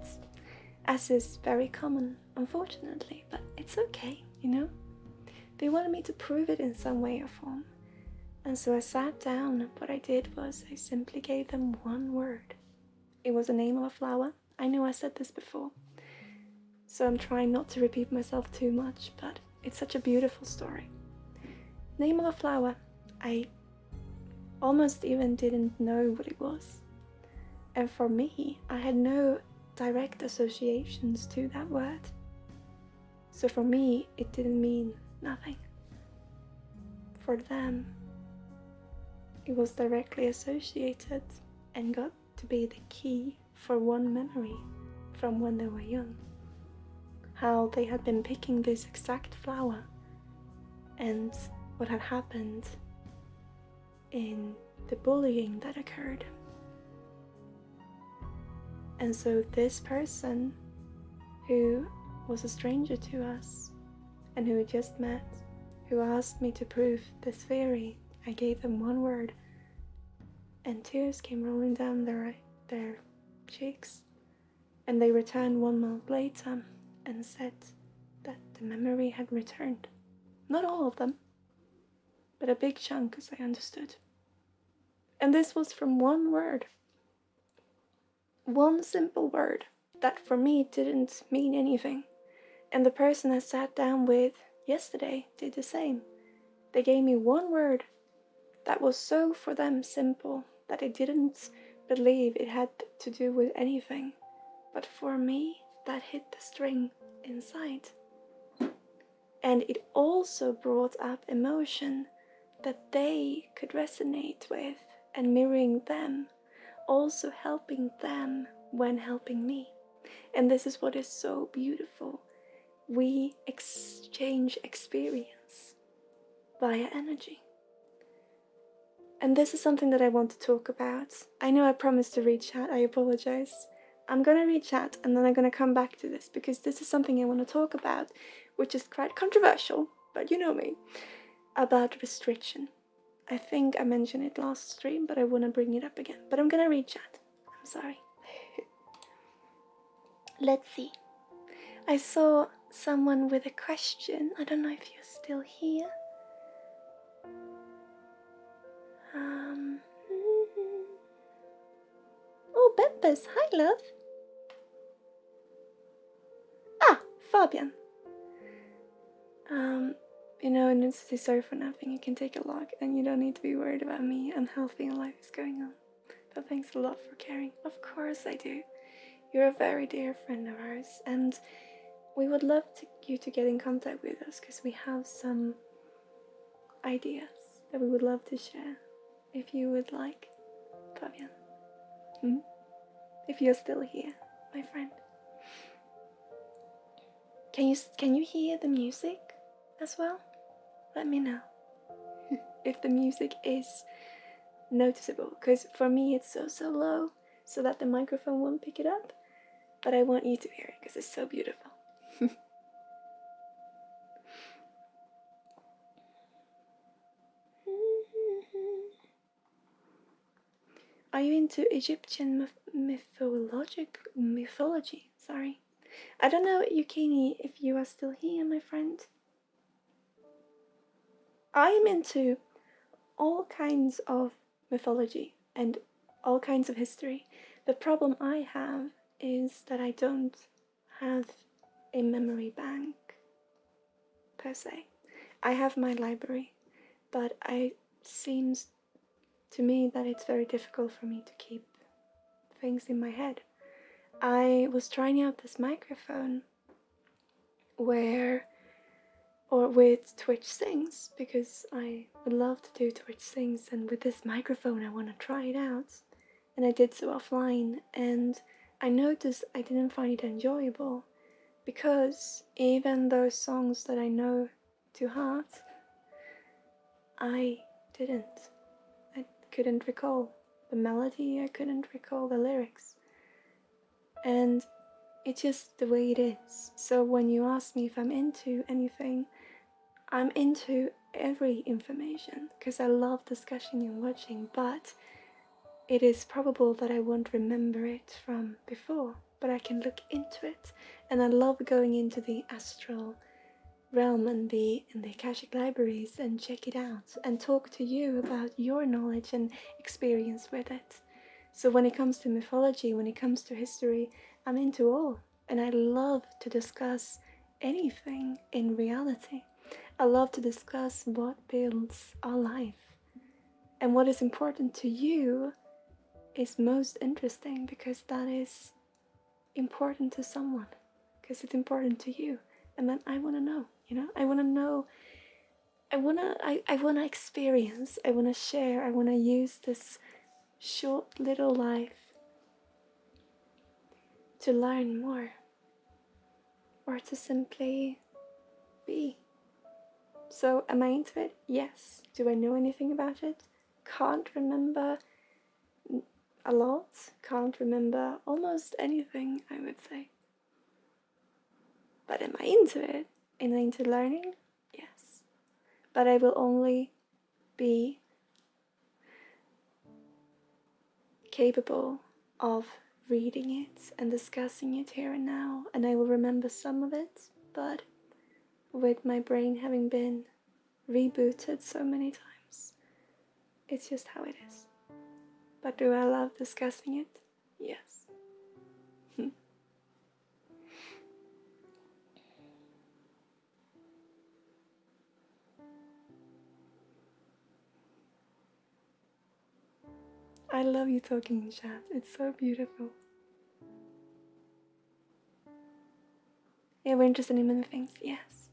as is very common, unfortunately, but it's okay, you know. They wanted me to prove it in some way or form, and so I sat down, and what I did was I simply gave them one word. It was the name of a flower. I know I said this before, so I'm trying not to repeat myself too much, but it's such a beautiful story. Name of a flower. I almost even didn't know what it was. And for me, I had no direct associations to that word. So for me, it didn't mean nothing. For them, it was directly associated and got to be the key for one memory from when they were young. How they had been picking this exact flower and what had happened in the bullying that occurred. And so this person, who was a stranger to us and who we just met, who asked me to prove this theory, I gave them one word, and tears came rolling down their cheeks, and they returned 1 month later and said that the memory had returned. Not all of them, but a big chunk, as I understood. And this was from one word. One simple word that for me didn't mean anything. And the person I sat down with yesterday did the same. They gave me one word that was so for them simple that it didn't believe it had to do with anything, but for me, that hit the string inside. And it also brought up emotion that they could resonate with, and mirroring them, also helping them when helping me. And this is what is so beautiful. We exchange experience via energy. And this is something that I want to talk about. I know I promised to read chat, I apologize. I'm going to read chat and then I'm going to come back to this because this is something I want to talk about, which is quite controversial, but you know me, about restriction. I think I mentioned it last stream, but I want to bring it up again. But I'm going to read chat. I'm sorry. Let's see. I saw someone with a question. I don't know if you're still here. Oh, Beppes. Hi, love. Ah, Fabian. You know, and it's to sorry for nothing. You can take a look, and you don't need to be worried about me and how thing life is going on. But thanks a lot for caring. Of course I do. You're a very dear friend of ours, and we would love you to get in contact with us because we have some ideas that we would love to share. If you would like, Fabian. If you're still here, my friend. Can you hear the music as well? Let me know if the music is noticeable, because for me it's so low so that the microphone won't pick it up, but I want you to hear it because it's so beautiful. Are you into Egyptian mythology? Sorry. I don't know, Yukini, if you are still here, my friend. I am into all kinds of mythology and all kinds of history. The problem I have is that I don't have a memory bank, per se. I have my library, but it seems to me that it's very difficult for me to keep things in my head. I was trying out this microphone with Twitch Sings, because I would love to do Twitch Sings, and with this microphone I want to try it out, and I did so offline, and I noticed I didn't find it enjoyable, because even those songs that I know to heart, I couldn't recall the melody, I couldn't recall the lyrics, and it's just the way it is. So when you ask me if I'm into anything, I'm into every information because I love discussing and watching, but it is probable that I won't remember it from before, but I can look into it, and I love going into the astral realm and be in the Akashic libraries and check it out and talk to you about your knowledge and experience with it. So when it comes to mythology, when it comes to history, I'm into all, and I love to discuss anything in reality. I love to discuss what builds our life, and what is important to you is most interesting because that is important to someone, because it's important to you, and then I want to know, I want to know, I want to experience, I want to share, I want to use this short little life to learn more, or to simply be. So am I into it? Yes. Do I know anything about it? Can't remember a lot. Can't remember almost anything, I would say. But am I into it? Am I into learning? Yes. But I will only be capable of reading it and discussing it here and now, and I will remember some of it, but with my brain having been rebooted so many times, it's just how it is. But do I love discussing it? Yes. I love you talking in chat. It's so beautiful. Yeah, we're interested in many things, yes.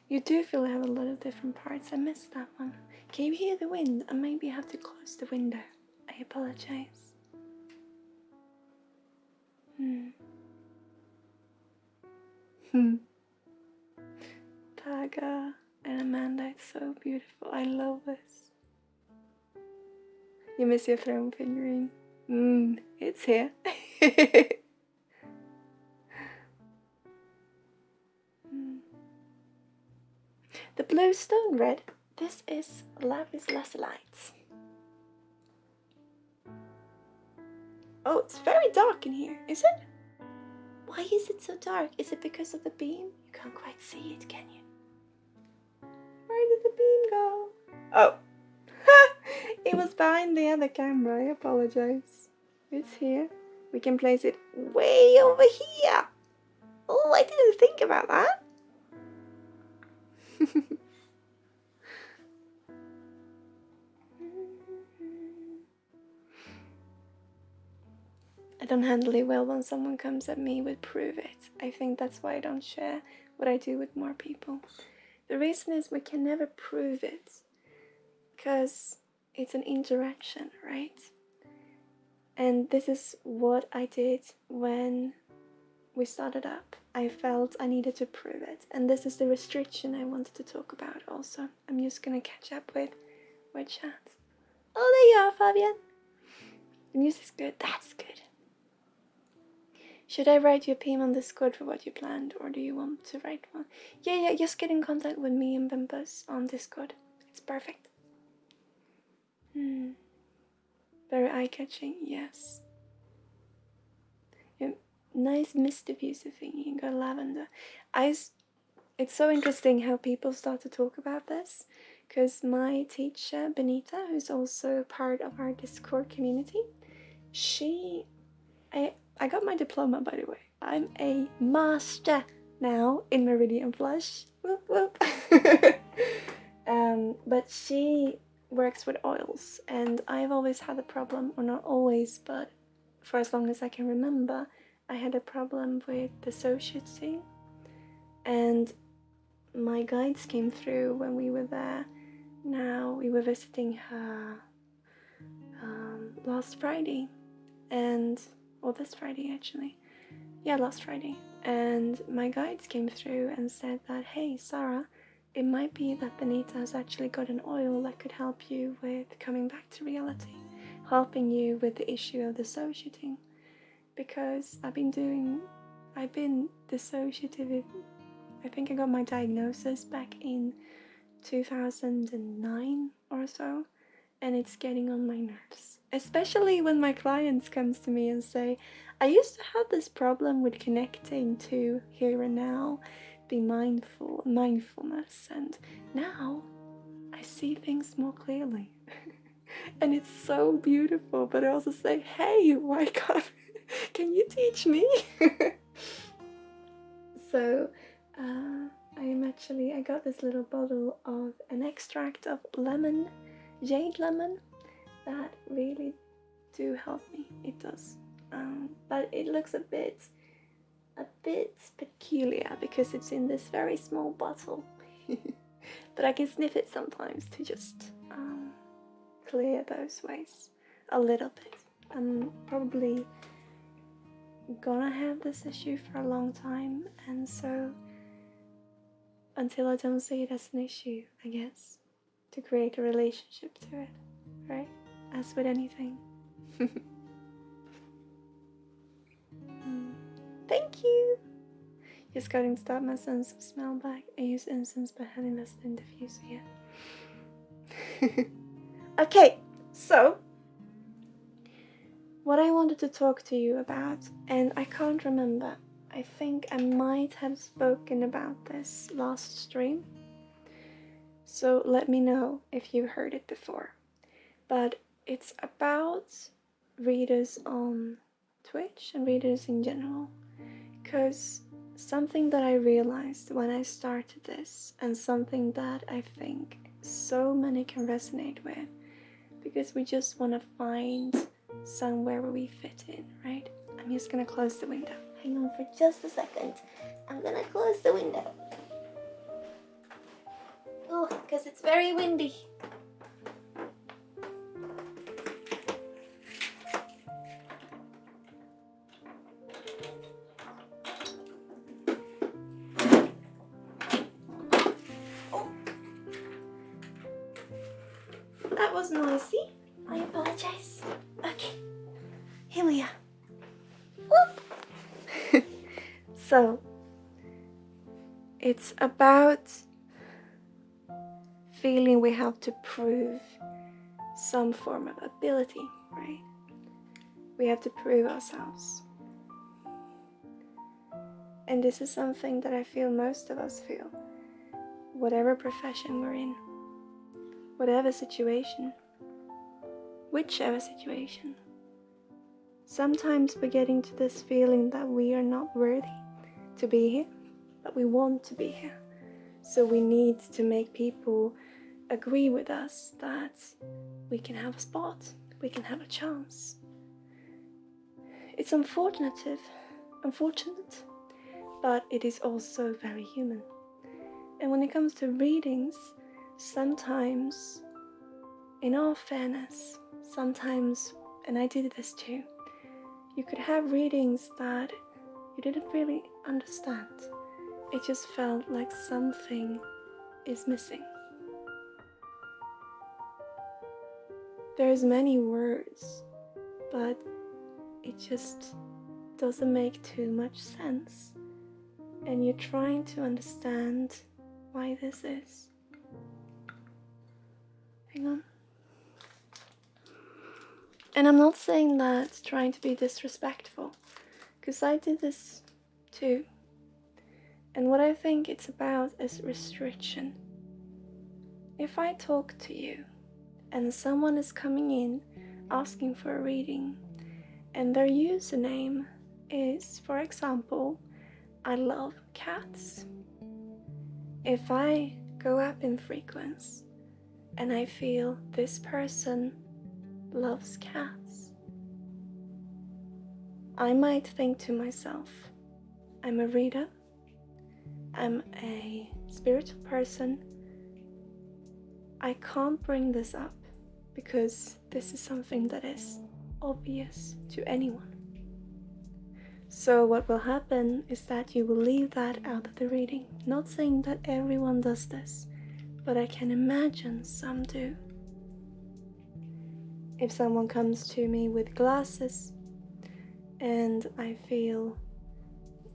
You do feel I have a lot of different parts. I missed that one. Can you hear the wind? I maybe have to close the window. I apologize. Paga and Amanda, it's so beautiful. I love this. You miss your throne figurine? It's here. The blue stone red. This is lapis lazuli. Oh, it's very dark in here, is it? Why is it so dark? Is it because of the beam? You can't quite see it, can you? Where did the beam go? Oh. It was behind the other camera. I apologize. It's here. We can place it way over here. Oh, I didn't think about that. I don't handle it well when someone comes at me with prove it. I think that's why I don't share what I do with more people. The reason is we can never prove it because it's an interaction, right? And this is what I did when we started up. I felt I needed to prove it. And this is the restriction I wanted to talk about also. I'm just gonna catch up with chat. Oh, there you are, Fabian. The music's good. That's good. Should I write you a PM on Discord for what you planned, or do you want to write one? Yeah, just get in contact with me and Bimbus on Discord. It's perfect. Very eye-catching, yes. Yeah, nice mist diffuser thingy. You got lavender. It's so interesting how people start to talk about this, because my teacher, Benita, who's also part of our Discord community, I got my diploma, by the way. I'm a master now in Meridian Flush. Whoop, whoop. But she works with oils, and I've always had a problem, or not always, but for as long as I can remember, I had a problem with dissociating. And my guides came through when we were there. Now we were visiting her last Friday, or this Friday actually. Yeah, last Friday. And my guides came through and said that, hey, Sarah, it might be that Benita has actually got an oil that could help you with coming back to reality, helping you with the issue of dissociating. Because I've been dissociative. I think I got my diagnosis back in 2009 or so, and it's getting on my nerves. Especially when my clients comes to me and say, I used to have this problem with connecting to here and now, be mindfulness, and now I see things more clearly. And it's so beautiful, but I also say, hey, why can't, can you teach me? So, I got this little bottle of an extract of lemon, jade lemon, that really do help me. It does, but it looks a bit peculiar because it's in this very small bottle. But I can sniff it sometimes to just clear those ways a little bit. I'm probably gonna have this issue for a long time, and so until I don't see it as an issue, I guess, to create a relationship to it, right? As with anything. Thank you! Just going to start my sense of smell back. I use incense but haven't invested in diffuser yet. Okay, so what I wanted to talk to you about, and I can't remember, I think I might have spoken about this last stream, so let me know if you heard it before. But it's about readers on Twitch and readers in general, because something that I realized when I started this, and something that I think so many can resonate with, because we just want to find somewhere where we fit in, right? I'm just gonna close the window. Hang on for just a second. I'm gonna close the window. Oh, because it's very windy. Oh, that was noisy. I apologize. Okay, here we are. Whoop. So, it's about feeling we have to prove some form of ability, right? We have to prove ourselves. And this is something that I feel most of us feel. Whatever profession we're in, whatever situation, whichever situation. Sometimes we're getting to this feeling that we are not worthy to be here, but we want to be here. So we need to make people agree with us that we can have a spot, we can have a chance. It's unfortunate, but it is also very human. And when it comes to readings, sometimes, in all fairness, sometimes, and I did this too, you could have readings that you didn't really understand. It just felt like something is missing. There's many words, but it just doesn't make too much sense. And you're trying to understand why this is. Hang on. And I'm not saying that trying to be disrespectful, because I did this too. And what I think it's about is restriction. If I talk to you and someone is coming in asking for a reading and their username is, for example, I love cats. If I go up in frequency and I feel this person loves cats, I might think to myself, I'm a reader, I'm a spiritual person, I can't bring this up because this is something that is obvious to anyone. So what will happen is that you will leave that out of the reading. Not saying that everyone does this, but I can imagine some do. If someone comes to me with glasses and I feel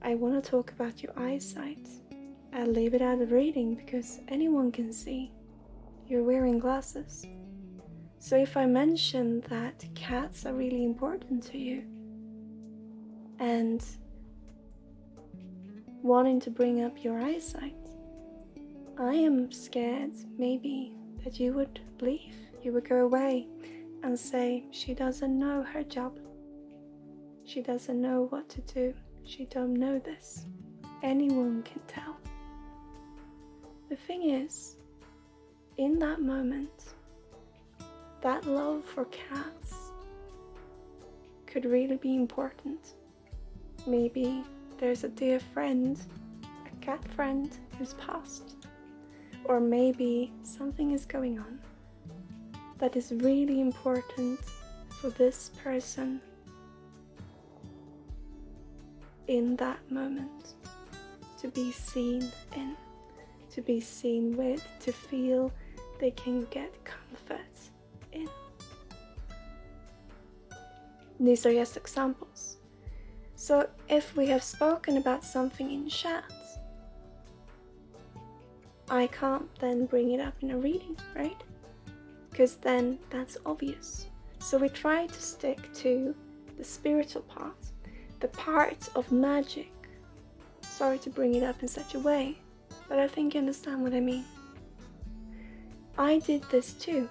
I want to talk about your eyesight, I'll leave it out of reading because anyone can see you're wearing glasses. So if I mention that cats are really important to you and wanting to bring up your eyesight, I am scared maybe that you would leave, you would go away and say, she doesn't know her job. She doesn't know what to do. She don't know this. Anyone can tell. The thing is, in that moment, that love for cats could really be important. Maybe there's a dear friend, a cat friend who's passed. Or maybe something is going on that is really important for this person in that moment to be seen in, to be seen with, to feel they can get comfort in. These are just examples. So if we have spoken about something in chat, I can't then bring it up in a reading, right? Because then that's obvious. So we try to stick to the spiritual part, the part of magic. Sorry to bring it up in such a way, but I think you understand what I mean. I did this too.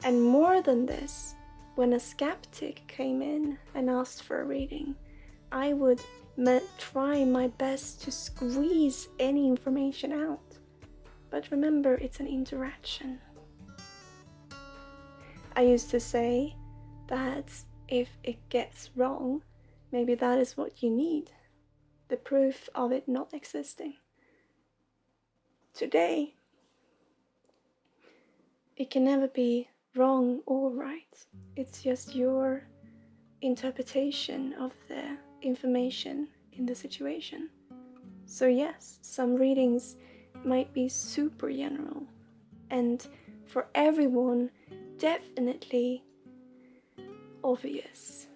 And more than this, when a skeptic came in and asked for a reading, I would try my best to squeeze any information out. But remember, it's an interaction. I used to say that if it gets wrong, maybe that is what you need, the proof of it not existing. Today, it can never be wrong or right. It's just your interpretation of the information in the situation. So yes, some readings might be super general, and for everyone, definitely obvious.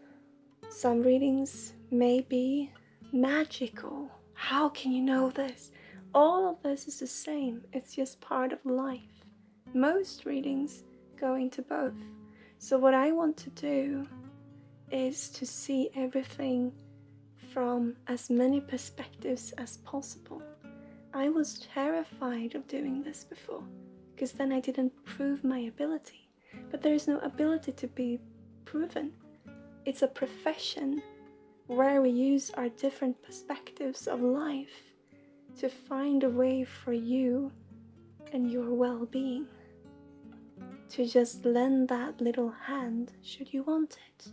Some readings may be magical. How can you know this? All of this is the same. It's just part of life. Most readings go into both. So what I want to do is to see everything from as many perspectives as possible. I was terrified of doing this before, because then I didn't prove my ability. But there is no ability to be proven. It's a profession where we use our different perspectives of life to find a way for you and your well-being. To just lend that little hand should you want it,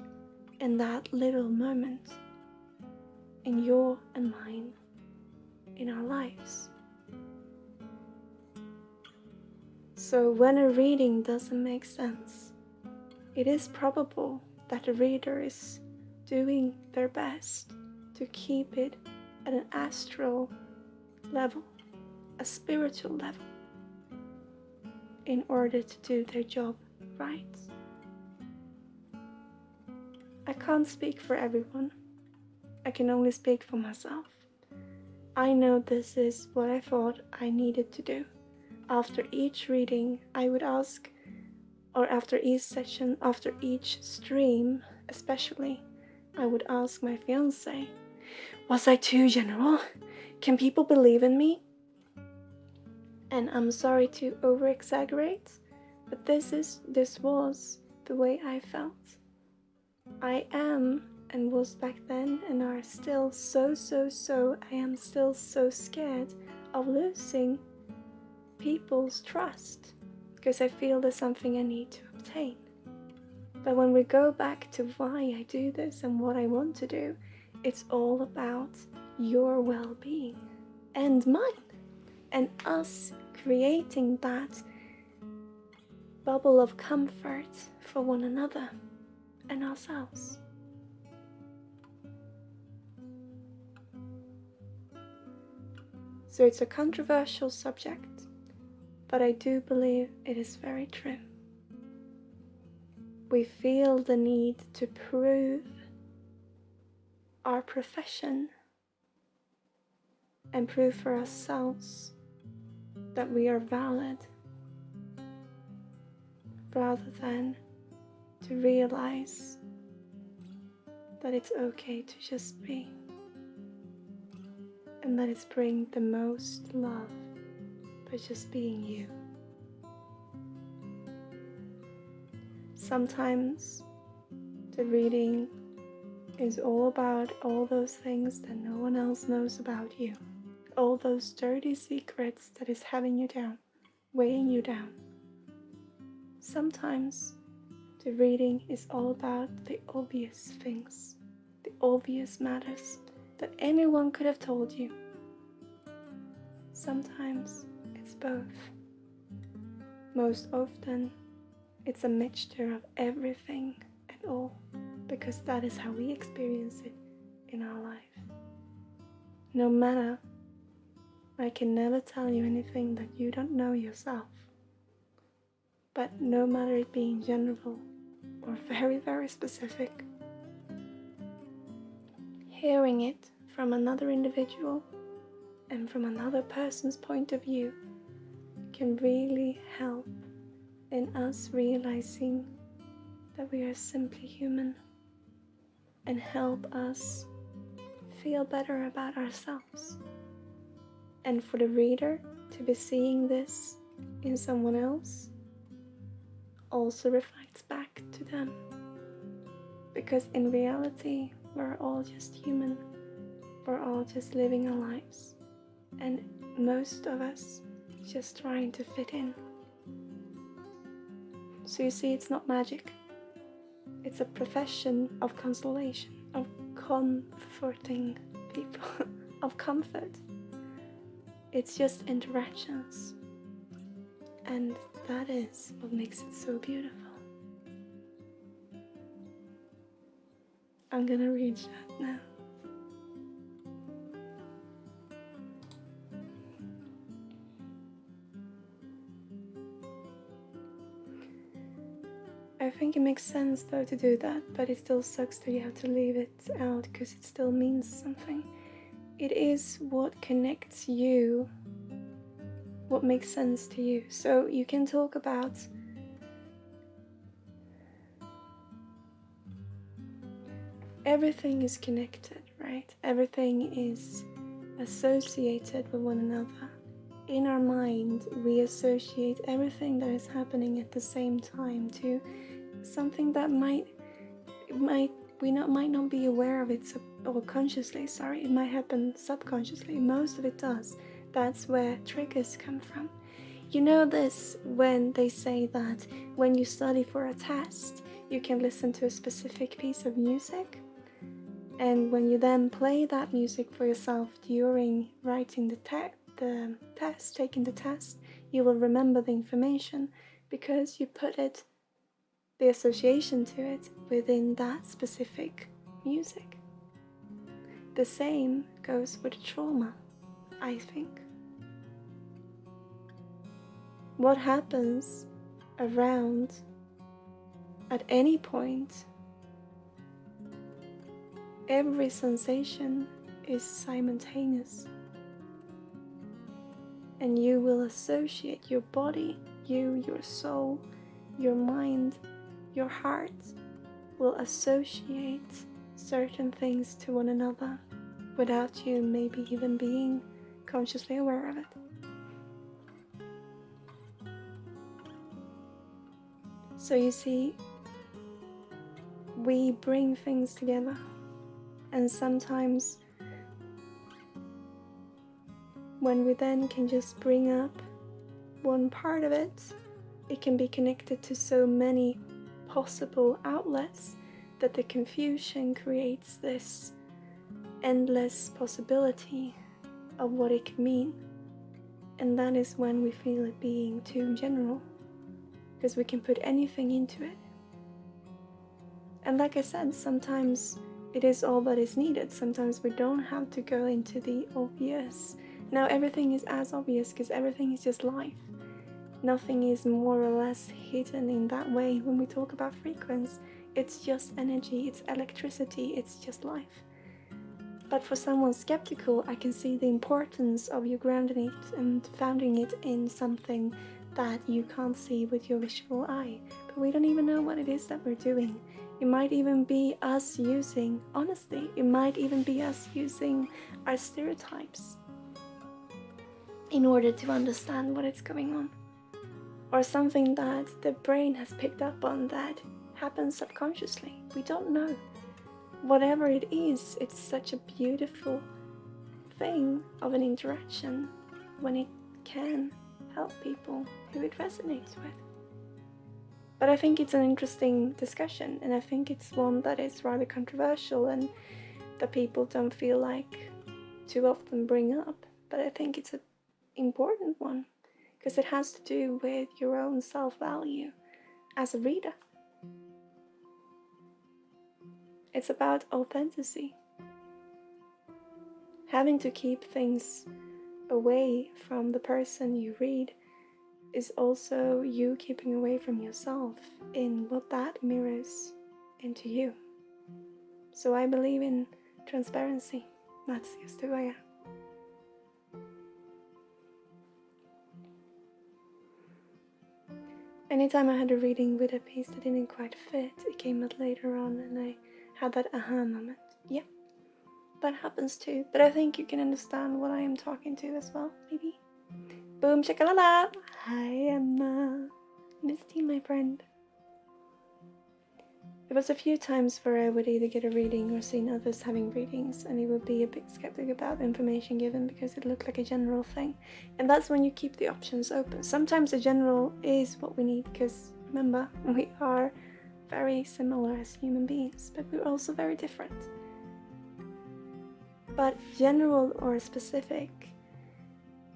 in that little moment, in your and mine, in our lives. So when a reading doesn't make sense, it is probable that the reader is doing their best to keep it at an astral level, a spiritual level, in order to do their job right. I can't speak for everyone. I can only speak for myself. I know this is what I thought I needed to do. After each reading, I would ask, or after each session, after each stream especially, I would ask my fiancé, was I too general? Can people believe in me? And I'm sorry to over-exaggerate, but this was the way I felt. I am and was back then and are still I am still so scared of losing people's trust, because I feel there's something I need to obtain. But when we go back to why I do this and what I want to do, it's all about your well-being and mine, and us creating that bubble of comfort for one another and ourselves. So it's a controversial subject, but I do believe it is very true. We feel the need to prove our profession and prove for ourselves that we are valid, rather than to realize that it's okay to just be, and that it's bring the most love by just being you. Sometimes the reading is all about all those things that no one else knows about you, all those dirty secrets that is having you down, weighing you down. Sometimes the reading is all about the obvious things, the obvious matters that anyone could have told you. Sometimes it's both. Most often it's a mixture of everything and all, because that is how we experience it in our life. No matter, I can never tell you anything that you don't know yourself. But no matter it being general or very, very specific, hearing it from another individual and from another person's point of view can really help in us realizing that we are simply human, and help us feel better about ourselves. And for the reader to be seeing this in someone else also reflects back to them, because in reality we're all just human, we're all just living our lives, and most of us just trying to fit in. So you see, it's not magic. It's a profession of consolation, of comforting people, of comfort. It's just interactions. And that is what makes it so beautiful. I'm gonna read that now. I think it makes sense though to do that, but it still sucks that you have to leave it out because it still means something. It is what connects you, what makes sense to you. So you can talk about everything is connected, right? Everything is associated with one another. In our mind, we associate everything that is happening at the same time to something that might not be aware of it or consciously. It might happen subconsciously. Most of it does. That's where triggers come from. You know this when they say that when you study for a test, you can listen to a specific piece of music, and when you then play that music for yourself during writing taking the test, you will remember the information because you put the association to it within that specific music. The same goes with trauma, I think. What happens around at any point, every sensation is simultaneous. And you will associate your body, your soul, your mind, your heart will associate certain things to one another without you maybe even being consciously aware of it. So you see, we bring things together, and sometimes when we then can just bring up one part of it, it can be connected to so many possible outlets that the confusion creates this endless possibility of what it could mean. And that is when we feel it being too general, because we can put anything into it. And like I said, sometimes it is all that is needed. Sometimes we don't have to go into the obvious. Now everything is as obvious because everything is just life. Nothing is more or less hidden in that way. When we talk about frequency, it's just energy, it's electricity, it's just life. But for someone skeptical, I can see the importance of you grounding it and founding it in something that you can't see with your visual eye. But we don't even know what it is that we're doing. It might even be us using, honestly, it might even be us using our stereotypes in order to understand what is going on. Or something that the brain has picked up on that happens subconsciously. We don't know. Whatever it is, it's such a beautiful thing of an interaction when it can help people who it resonates with. But I think it's an interesting discussion, and I think it's one that is rather controversial and that people don't feel like too often bring up. But I think it's an important one because it has to do with your own self-value as a reader. It's about authenticity. Having to keep things away from the person you read is also you keeping away from yourself in what that mirrors into you. So I believe in transparency. That's just who I am. Anytime I had a reading with a piece that didn't quite fit, it came out later on and I had that aha moment. Yep, that happens too. But I think you can understand what I am talking to as well, maybe. Boom, shakalala! Hi, Emma. Missed you, my friend. It was a few times where I would either get a reading or seen others having readings, and I would be a bit skeptic about the information given because it looked like a general thing. And that's when you keep the options open. Sometimes the general is what we need because, remember, we are very similar as human beings, but we're also very different. But general or specific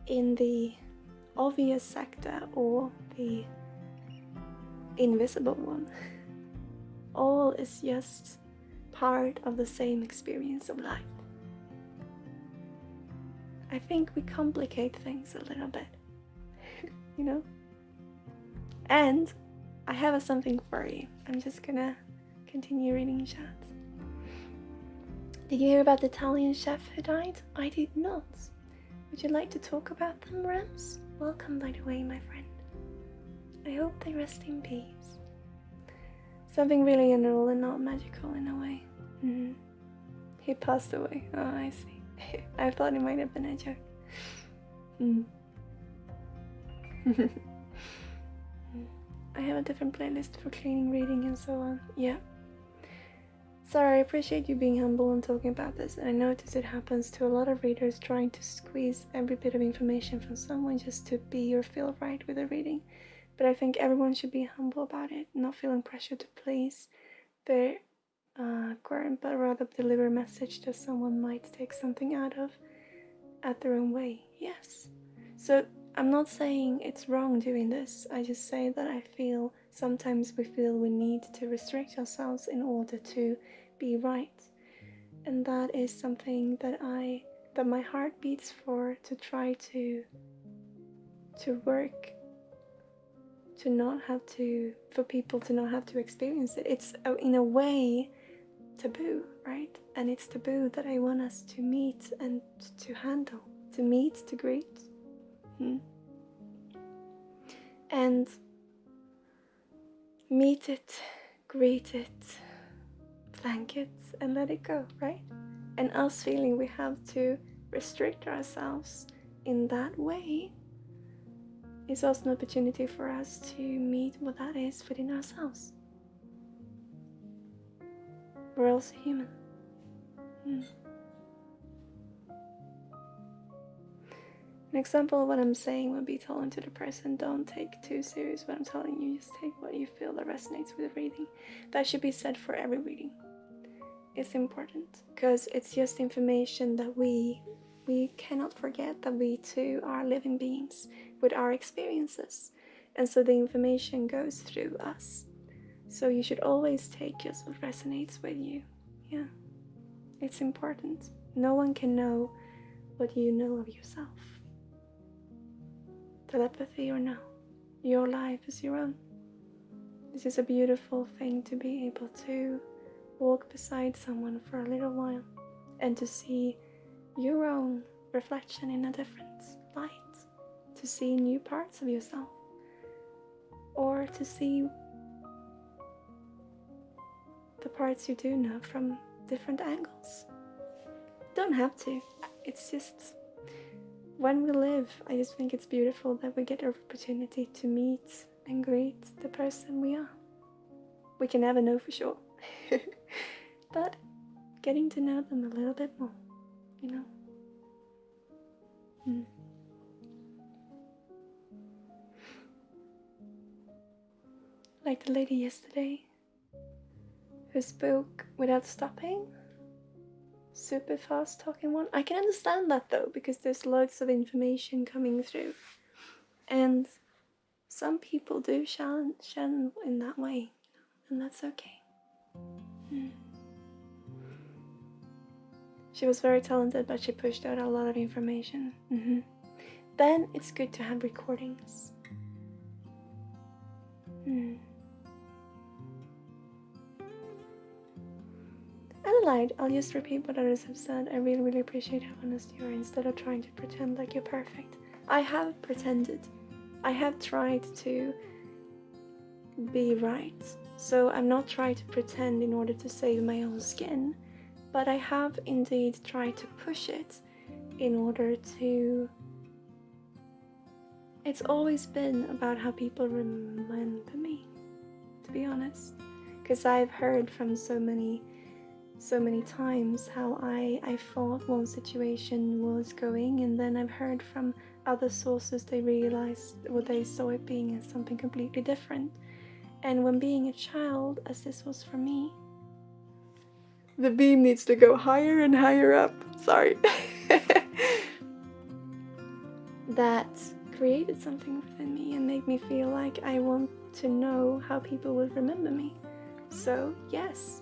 in the obvious sector or the invisible one, all is just part of the same experience of life. I think we complicate things a little bit, you know? And I have something for you. I'm just gonna continue reading chat. Did you hear about the Italian chef who died? I did not. Would you like to talk about them, Rams? Welcome, by the way, my friend. I hope they rest in peace. Something really general and not magical in a way. Mm-hmm. He passed away. Oh, I see. I thought it might have been a joke. I have a different playlist for cleaning, reading, and so on. Yeah. Sorry, I appreciate you being humble and talking about this, and I notice it happens to a lot of readers trying to squeeze every bit of information from someone just to be or feel right with a reading. But I think everyone should be humble about it, not feeling pressured to please their current, but rather deliver a message that someone might take something out of at their own way. Yes. So I'm not saying it's wrong doing this. I just say that I feel sometimes we feel we need to restrict ourselves in order to be right. And that is something that my heart beats for, to try to work to not have to, for people to not have to experience it. It's in a way taboo, right? And it's taboo that I want us to meet and to handle, to meet, to greet. And meet it, greet it, thank it, and let it go, right? And us feeling we have to restrict ourselves in that way is also an opportunity for us to meet what that is within ourselves. We're also human. An example of what I'm saying would be telling to the person, don't take too serious what I'm telling you, just take what you feel that resonates with the reading. That should be said for every reading. It's important, because it's just information that we cannot forget that we too are living beings with our experiences. And so the information goes through us. So you should always take just what resonates with you. Yeah, it's important. No one can know what you know of yourself. Telepathy or no, your life is your own. This is a beautiful thing to be able to walk beside someone for a little while and to see your own reflection in a different light, to see new parts of yourself, or to see the parts you do know from different angles. Don't have to. It's just when we live, I just think it's beautiful that we get an opportunity to meet and greet the person we are. We can never know for sure, but getting to know them a little bit more, you know. Like the lady yesterday who spoke without stopping. Super fast talking one. I can understand that though, because there's loads of information coming through, and some people do channel in that way, and that's okay. She was very talented, but she pushed out a lot of information. Then it's good to have recordings. Adelaide, I'll just repeat what others have said. I really, really appreciate how honest you are instead of trying to pretend like you're perfect. I have pretended. I have tried to be right. So I'm not trying to pretend in order to save my own skin, but I have indeed tried to push it in order to... It's always been about how people remember me, to be honest. because I've heard from so many times how I thought one situation was going, and then I've heard from other sources they realized what they saw it being as something completely different. And when being a child, as this was for me, the beam needs to go higher and higher up. Sorry. That created something within me and made me feel like I want to know how people would remember me. So yes,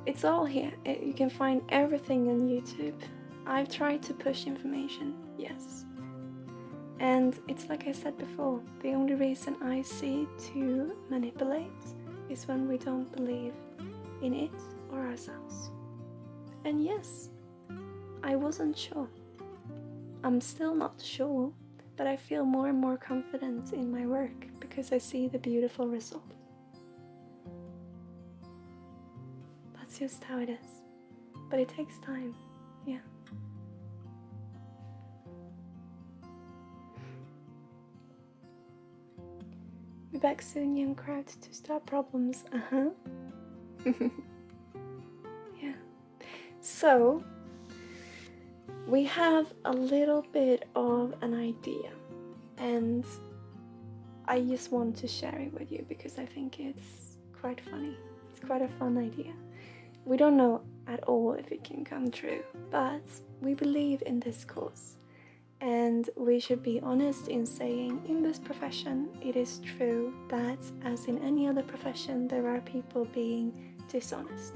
it's all here. You can find everything on YouTube. I've tried to push information, yes. And it's like I said before, the only reason I see to manipulate is when we don't believe in it or ourselves. And yes, I wasn't sure. I'm still not sure, but I feel more and more confident in my work because I see the beautiful result. That's just how it is. But it takes time, yeah. Be back soon, young crowd, to start problems. Yeah. So, we have a little bit of an idea, and I just want to share it with you because I think it's quite funny. It's quite a fun idea. We don't know at all if it can come true, but we believe in this cause. And we should be honest in saying, in this profession, it is true that, as in any other profession, there are people being dishonest.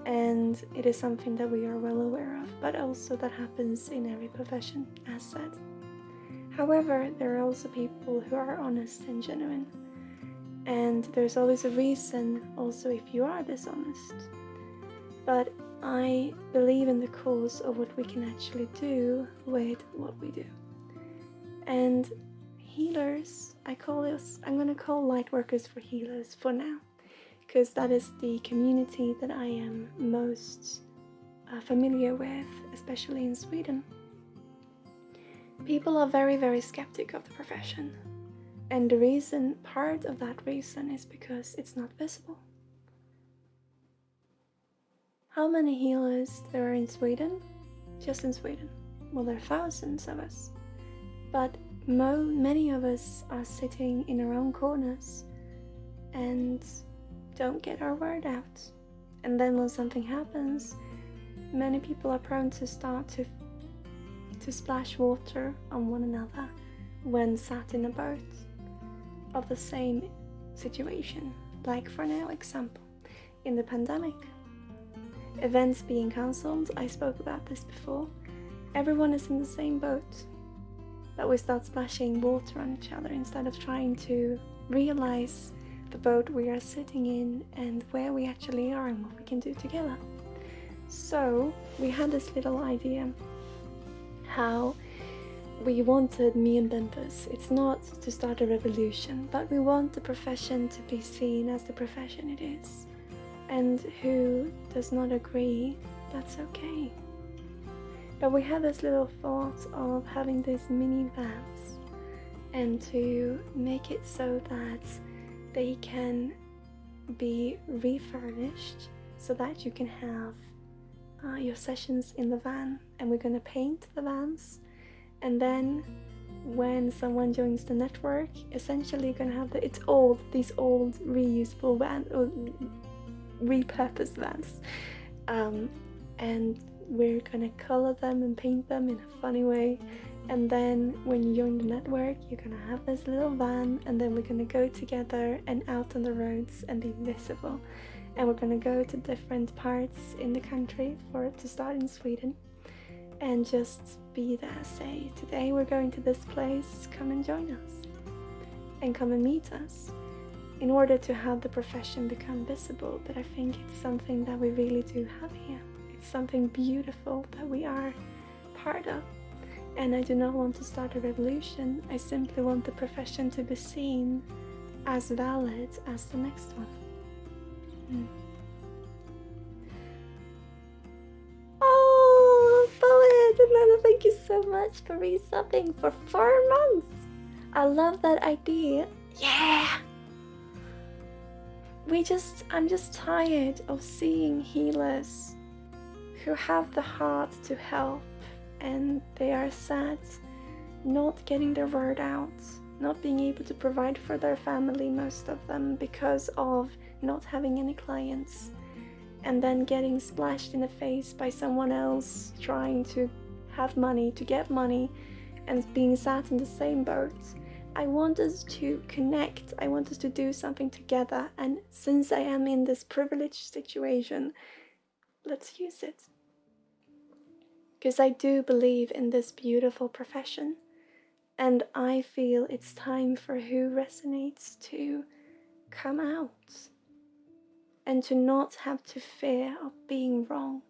And it is something that we are well aware of, but also that happens in every profession, as said. However, there are also people who are honest and genuine. And there's always a reason also if you are dishonest. But I believe in the cause of what we can actually do with what we do. And healers, I'm going to call light workers for healers for now, because that is the community that I am most familiar with, especially in Sweden. People are very, very skeptic of the profession. And the reason, part of that reason, is because it's not visible. How many healers there are in Sweden? Just in Sweden. Well, there are thousands of us. But many of us are sitting in our own corners and don't get our word out. And then when something happens, many people are prone to start to splash water on one another when sat in a boat of the same situation. Like for now example, in the pandemic, events being cancelled, I spoke about this before, everyone is in the same boat, but we start splashing water on each other instead of trying to realize the boat we are sitting in and where we actually are and what we can do together. So we had this little idea how we wanted, me and Bentus, it's not to start a revolution, but we want the profession to be seen as the profession it is. And who does not agree, that's okay. But we had this little thought of having these mini vans and to make it so that they can be refurbished so that you can have your sessions in the van, and we're going to paint the vans, and then when someone joins the network, essentially you're going to have these old reusable vans or repurposed vans, and we're gonna color them and paint them in a funny way, and then when you join the network you're gonna have this little van, and then we're gonna go together and out on the roads and be visible, and we're gonna go to different parts in the country to start in Sweden and just be there, say today we're going to this place, come and join us and come and meet us, in order to have the profession become visible. But I think it's something that we really do have here. It's something beautiful that we are part of. And I do not want to start a revolution. I simply want the profession to be seen as valid as the next one. Oh, Poet! Another thank you so much for resubbing for 4 months. I love that idea. Yeah! I'm just tired of seeing healers who have the heart to help and they are sad not getting their word out, not being able to provide for their family, most of them, because of not having any clients, and then getting splashed in the face by someone else trying to have money, to get money, and being sat in the same boat. I want us to connect. I want us to do something together. And since I am in this privileged situation, let's use it. Because I do believe in this beautiful profession. And I feel it's time for who resonates to come out. And to not have to fear of being wrong.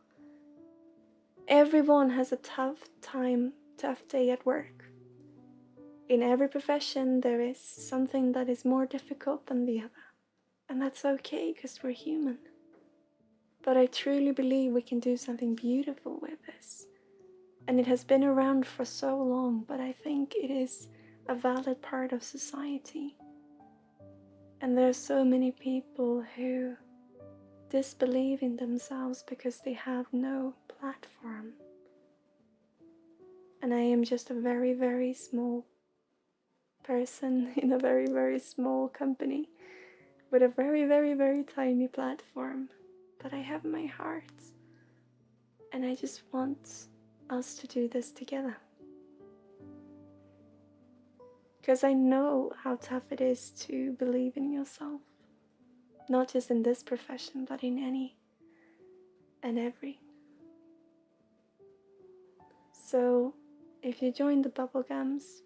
Everyone has a tough day at work. In every profession, there is something that is more difficult than the other. And that's okay, because we're human. But I truly believe we can do something beautiful with this. And it has been around for so long, but I think it is a valid part of society. And there are so many people who disbelieve in themselves because they have no platform. And I am just a very, very small person in a very, very small company with a very, very, very tiny platform. But I have my heart. And I just want us to do this together. Because I know how tough it is to believe in yourself. Not just in this profession, but in any and every. So, if you join the bubblegums,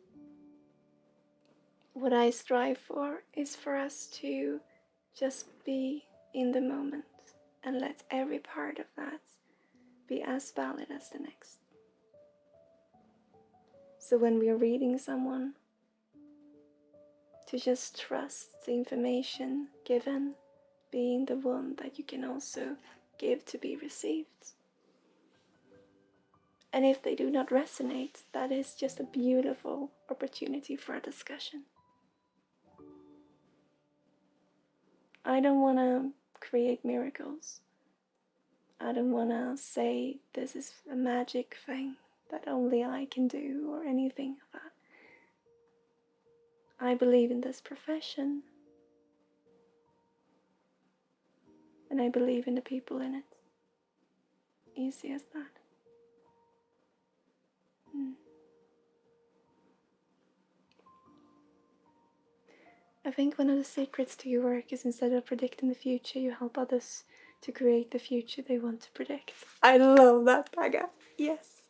what I strive for is for us to just be in the moment and let every part of that be as valid as the next. So when we are reading someone, to just trust the information given being the one that you can also give to be received. And if they do not resonate, that is just a beautiful opportunity for a discussion. I don't want to create miracles. I don't want to say this is a magic thing that only I can do or anything of that. I believe in this profession. And I believe in the people in it. Easy as that. I think one of the secrets to your work is instead of predicting the future, you help others to create the future they want to predict. I love that, Paga. Yes.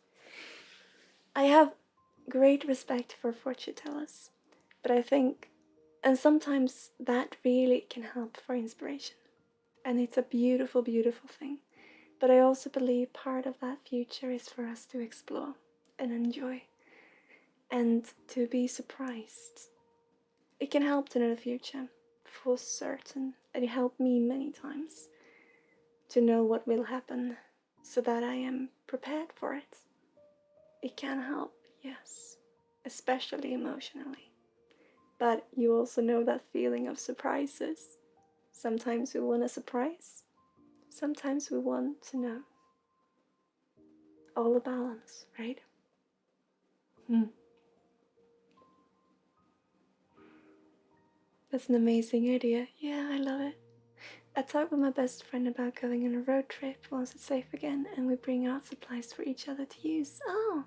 I have great respect for fortune tellers, but I think, and sometimes that really can help for inspiration. And it's a beautiful, beautiful thing. But I also believe part of that future is for us to explore and enjoy and to be surprised. It can help to know the future, for certain. And it helped me many times to know what will happen so that I am prepared for it. It can help, yes, especially emotionally. But you also know that feeling of surprises. Sometimes we want a surprise. Sometimes we want to know. All a balance, right? That's an amazing idea. Yeah, I love it. I talked with my best friend about going on a road trip once it's safe again, and we bring out supplies for each other to use. Oh!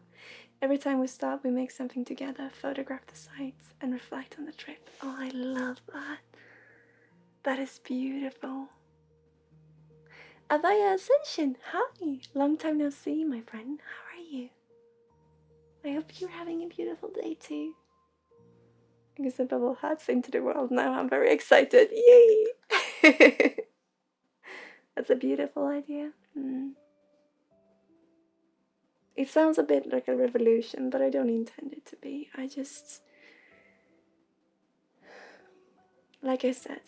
Every time we stop, we make something together, photograph the sights, and reflect on the trip. Oh, I love that. That is beautiful. Avaya Ascension, hi! Long time no see, my friend. How are you? I hope you're having a beautiful day too. I guess the bubble hats into the world now. I'm very excited. Yay! That's a beautiful idea. It sounds a bit like a revolution, but I don't intend it to be. I just, like I said,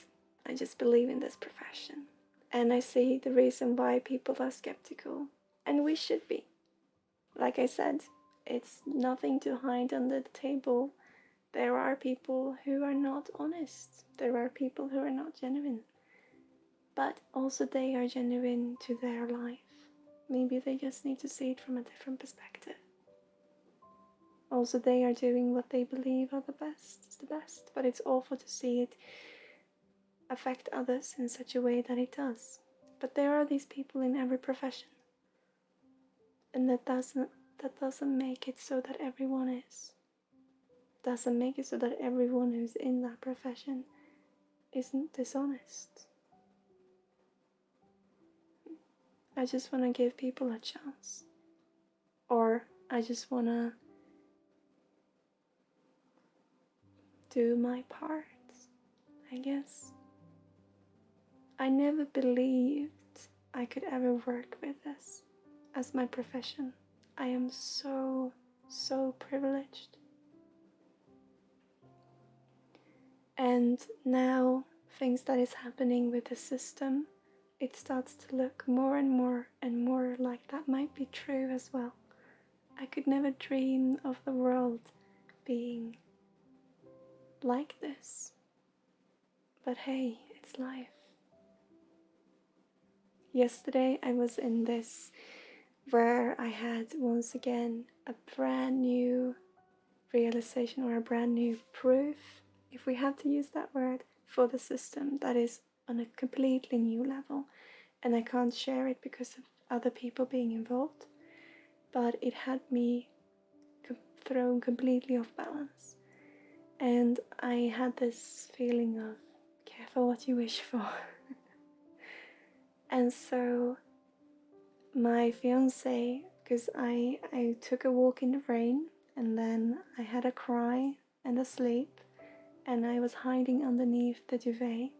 I just believe in this profession. And I see the reason why people are skeptical. And we should be. Like I said, it's nothing to hide under the table. There are people who are not honest. There are people who are not genuine. but also they are genuine to their life. Maybe they just need to see it from a different perspective. Also, they are doing what they believe are the best, but it's awful to see it affect others in such a way that it does. But there are these people in every profession, and that doesn't make it so that everyone is. Doesn't make it so that everyone who's in that profession isn't dishonest. I just want to give people a chance. Or I just want to do my part, I guess. I never believed I could ever work with this as my profession. I am so privileged. And now things that is happening with the system, it starts to look more and more like that might be true as well. I could never dream of the world being like this. But hey, it's life. Yesterday I was in this where I had once again a brand new realization or a brand new proof, if we have to use that word, for the system that is on a completely new level. And I can't share it because of other people being involved, but it had me thrown completely off balance. And I had this feeling of careful what you wish for. And so my fiance, because I took a walk in the rain, and then I had a cry and a sleep, and I was hiding underneath the duvet,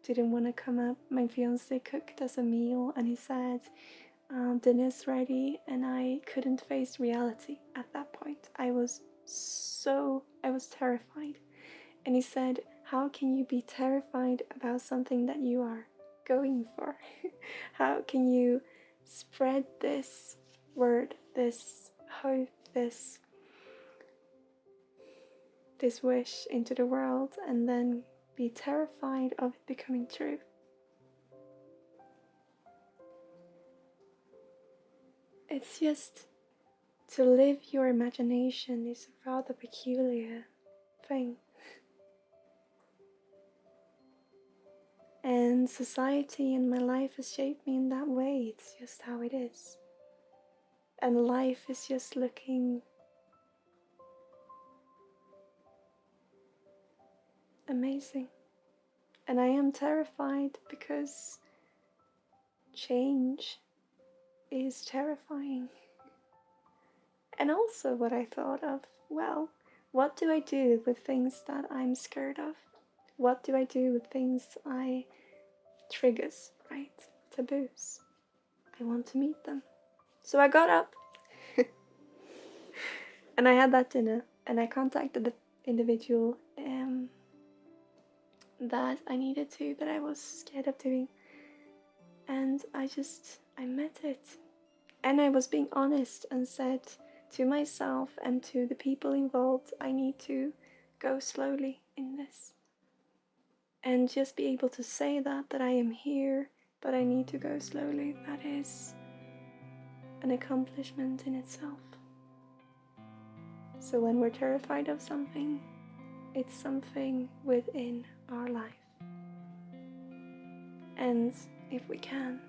didn't want to come up. My fiance cooked us a meal, and he said, dinner's ready, and I couldn't face reality at that point. I was terrified. And he said, how can you be terrified about something that you are going for? How can you spread this word, this hope, this wish into the world and then be terrified of it becoming true? It's just to live your imagination is a rather peculiar thing. And society and my life has shaped me in that way. It's just how it is. And life is just looking amazing. And I am terrified because change is terrifying. And also what I thought of, well, what do I do with things that I'm scared of? What do I do with things triggers, right? Taboos. I want to meet them. So I got up and I had that dinner, and I contacted the individual that I needed to, that I was scared of doing. And I met it. And I was being honest and said to myself and to the people involved, I need to go slowly in this. And just be able to say that I am here, but I need to go slowly. That is an accomplishment in itself. So when we're terrified of something, it's something within our life. And if we can,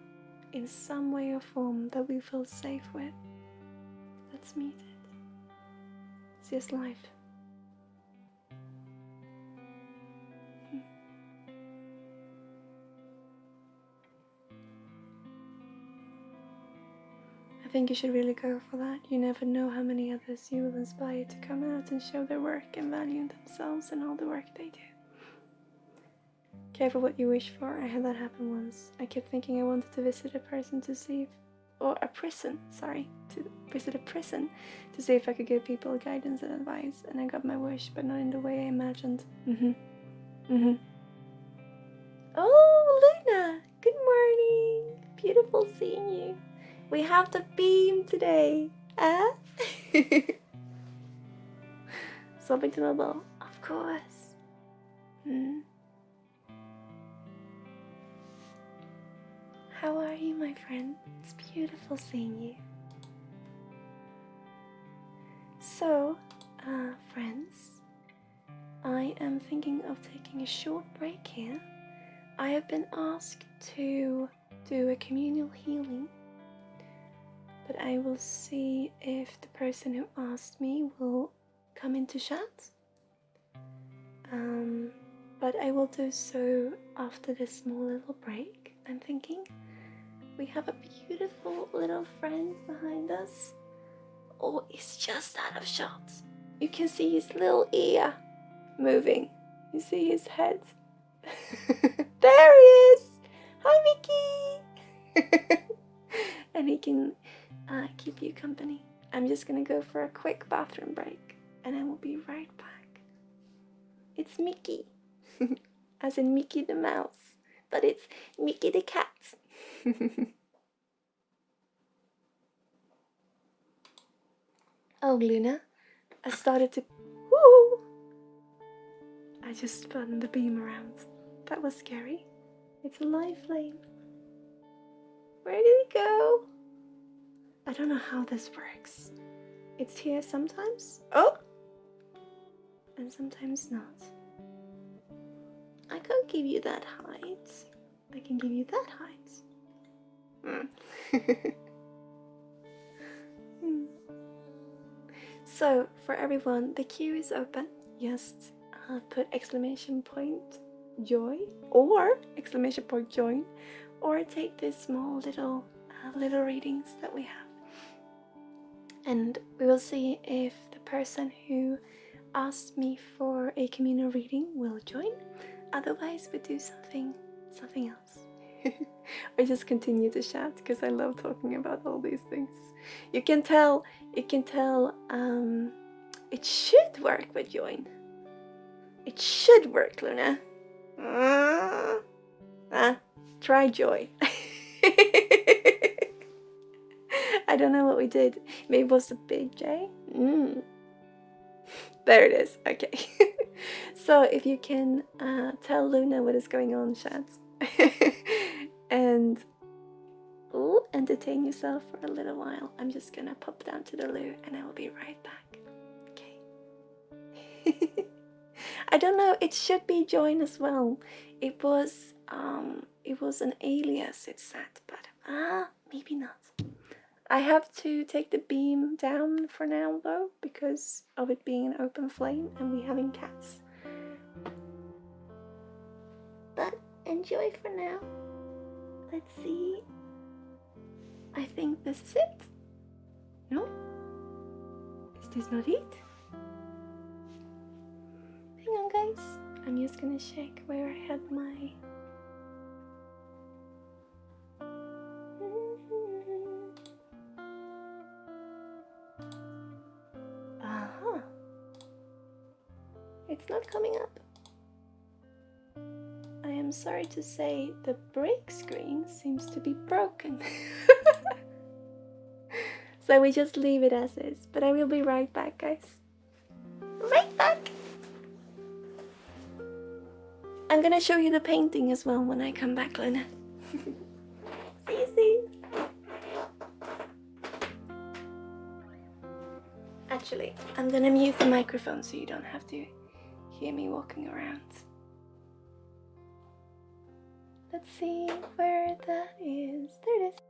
in some way or form that we feel safe with, let's meet it. It's just life. I think you should really go for that. You never know how many others you will inspire to come out and show their work and value themselves and all the work they do. Careful what you wish for. I had that happen once. I kept thinking I wanted to visit a prison to see if I could give people guidance and advice, and I got my wish, but not in the way I imagined. Oh, Luna! Good morning! Beautiful seeing you. We have the beam today, eh? Something to know about, of course. How are you, my friend? It's beautiful seeing you. So, friends, I am thinking of taking a short break here. I have been asked to do a communal healing, but I will see if the person who asked me will come into chat. But I will do so after this small little break, I'm thinking. We have a beautiful little friend behind us. Oh, he's just out of shot. You can see his little ear moving. You see his head. There he is! Hi, Mickey! And he can keep you company. I'm just gonna go for a quick bathroom break and I will be right back. It's Mickey. As in Mickey the Mouse. But it's Mickey the Cat. Oh, Luna, I started to... Woo! I just spun the beam around. That was scary. It's a live flame. Where did it go? I don't know how this works. It's here sometimes. Oh! And sometimes not. I can't give you that height. I can give you that height. So, for everyone, the queue is open. Just put exclamation point joy or exclamation point join, or take these small little readings that we have. And we will see if the person who asked me for a communal reading will join. Otherwise, we do something else. Or just continue to chat because I love talking about all these things. You can tell. It should work with join. It should work, Luna. Try joy. I don't know what we did. Maybe it was a big J. There it is. Okay. So if you can tell Luna what is going on, chat, and entertain yourself for a little while. I'm just gonna pop down to the loo and I will be right back. Okay. I don't know. It should be join as well. It was an alias. It said, but maybe not. I have to take the beam down for now though, because of it being an open flame and we having cats. But enjoy for now. Let's see. I think this is it. No? Is this not it? Hang on, guys. I'm just gonna check where I had my... Aha. It's not coming up. I am sorry to say the break screen seems to be broken. So we just leave it as is. But I will be right back, guys. Right back! I'm gonna show you the painting as well when I come back, Luna. See you soon. Actually, I'm gonna mute the microphone so you don't have to hear me walking around. Let's see where that is. There it is.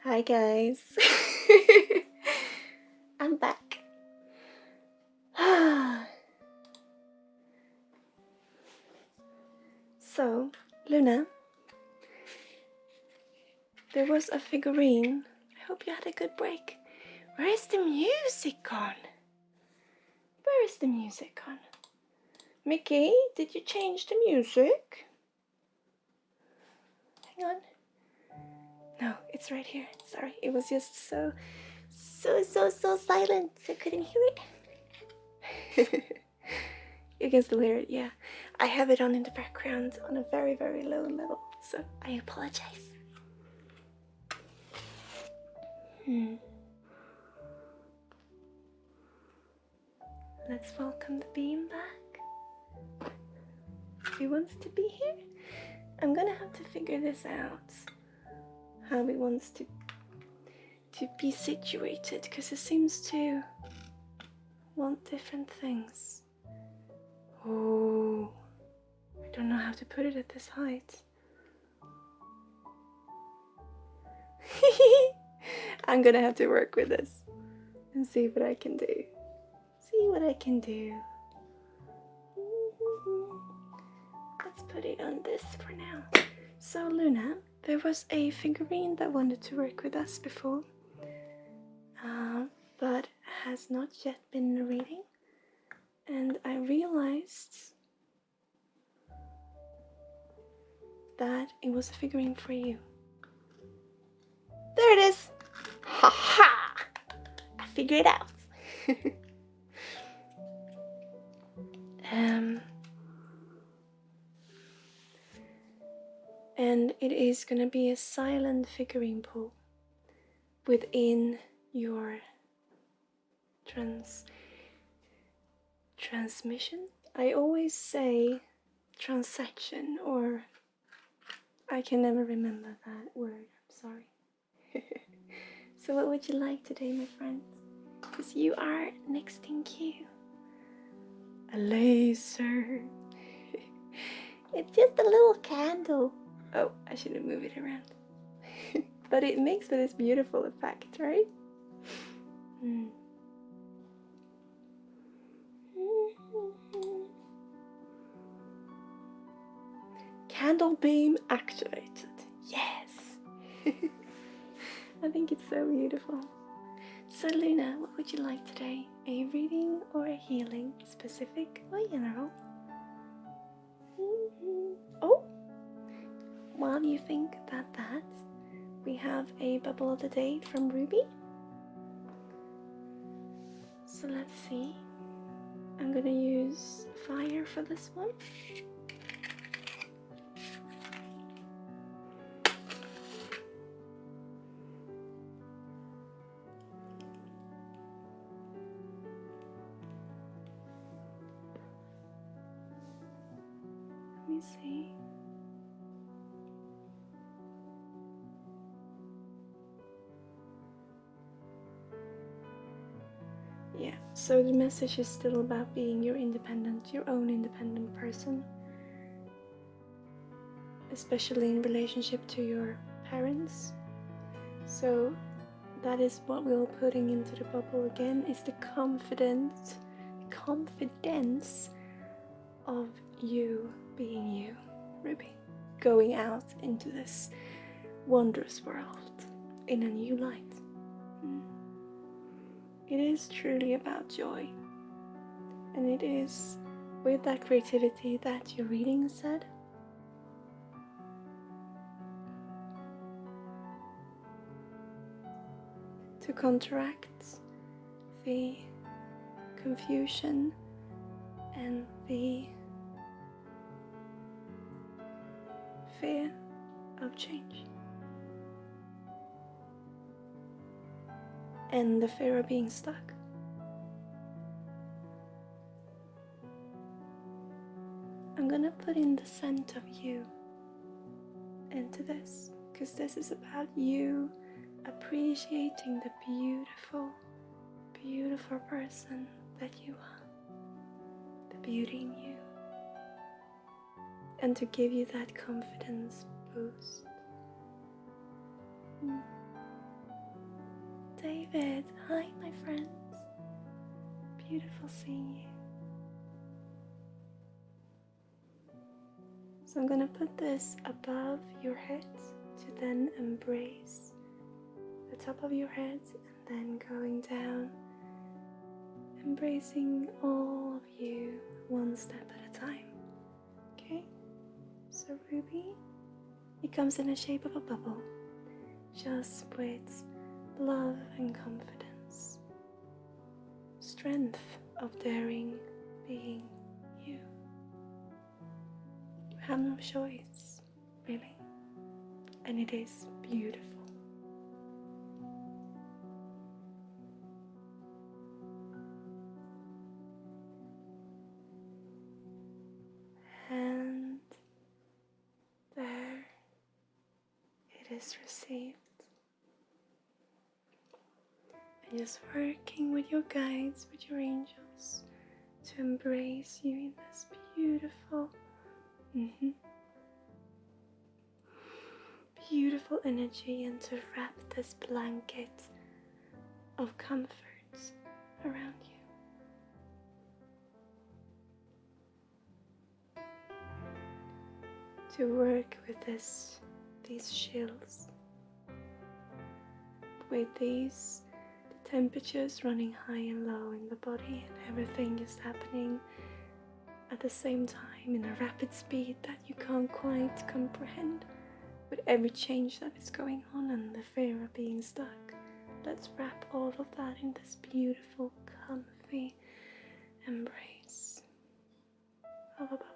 Hi guys. I'm back. So, Luna, there was a figurine. I hope you had a good break. Where is the music gone? Where is the music gone? Mickey, did you change the music? Hang on. No, it's right here. Sorry, it was just so silent. I couldn't hear it. You can still hear it, yeah. I have it on in the background on a very, very low level, so I apologize. Let's welcome the beam back. He wants to be here. I'm gonna have to figure this out. How he wants to be situated, because he seems to want different things. Oh, I don't know how to put it at this height. I'm gonna have to work with this and see what I can do. Let's put it on this for now. So Luna, there was a figurine that wanted to work with us before, but has not yet been in a reading, and I realized that it was a figurine for you. There it is! Ha ha! I figured it out. And it is gonna be a silent figurine pull within your transmission. I always say transaction, or I can never remember that word. I'm sorry. So what would you like today, my friends? Because you are next in queue. A laser. It's just a little candle. Oh, I shouldn't move it around. But it makes for this beautiful effect, right? Candle beam activated. Yes! I think it's so beautiful. So Luna, what would you like today? A reading or a healing? Specific or general? Oh! While you think about that, we have a bubble of the day from Ruby. So let's see. I'm gonna use fire for this one. Let me see. Yeah, so the message is still about being your own independent person. Especially in relationship to your parents. So that is what we're putting into the bubble again, is the confidence of you being you, Ruby. Going out into this wondrous world in a new light. It is truly about joy. And it is with that creativity that your reading said. To counteract the confusion and the fear of change. And the fear of being stuck. I'm gonna put in the scent of you into this, because this is about you appreciating the beautiful, beautiful person that you are, the beauty in you, and to give you that confidence boost. David. Hi, my friends. Beautiful seeing you. So I'm gonna put this above your head to then embrace the top of your head, and then going down, embracing all of you one step at a time. Okay? So Ruby, it comes in the shape of a bubble, just with love and confidence, strength of daring being you. You have no choice, really, and it is beautiful. And there it is received. And just working with your guides, with your angels, to embrace you in this beautiful, beautiful energy, and to wrap this blanket of comfort around you. To work with these chills, with these temperatures running high and low in the body, and everything is happening at the same time in a rapid speed that you can't quite comprehend, with every change that is going on and the fear of being stuck. Let's wrap all of that in this beautiful, comfy embrace of a bubble.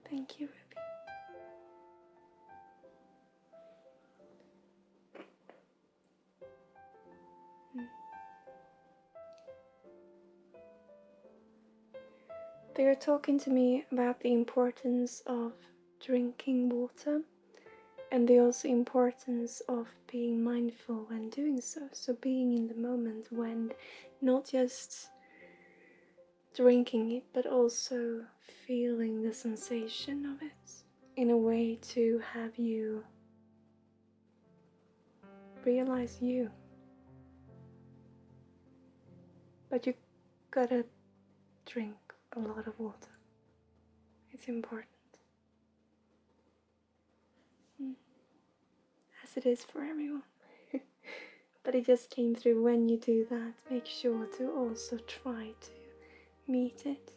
Thank you, Ruby. They are talking to me about the importance of drinking water, and the also importance of being mindful when doing so. So being in the moment when not just drinking it, but also feeling the sensation of it in a way to have you realize you. But you gotta drink a lot of water. It's important. As it is for everyone. But it just came through. When you do that, make sure to also try to meet it,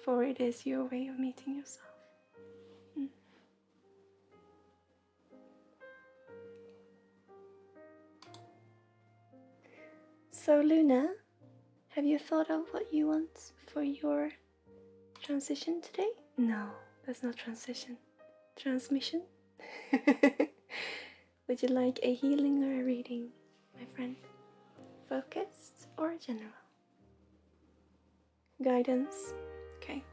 for it is your way of meeting yourself. So Luna, have you thought of what you want for your transition today? No, that's not transition. Transmission? Would you like a healing or a reading, my friend? Focused or general? Guidance? Okay.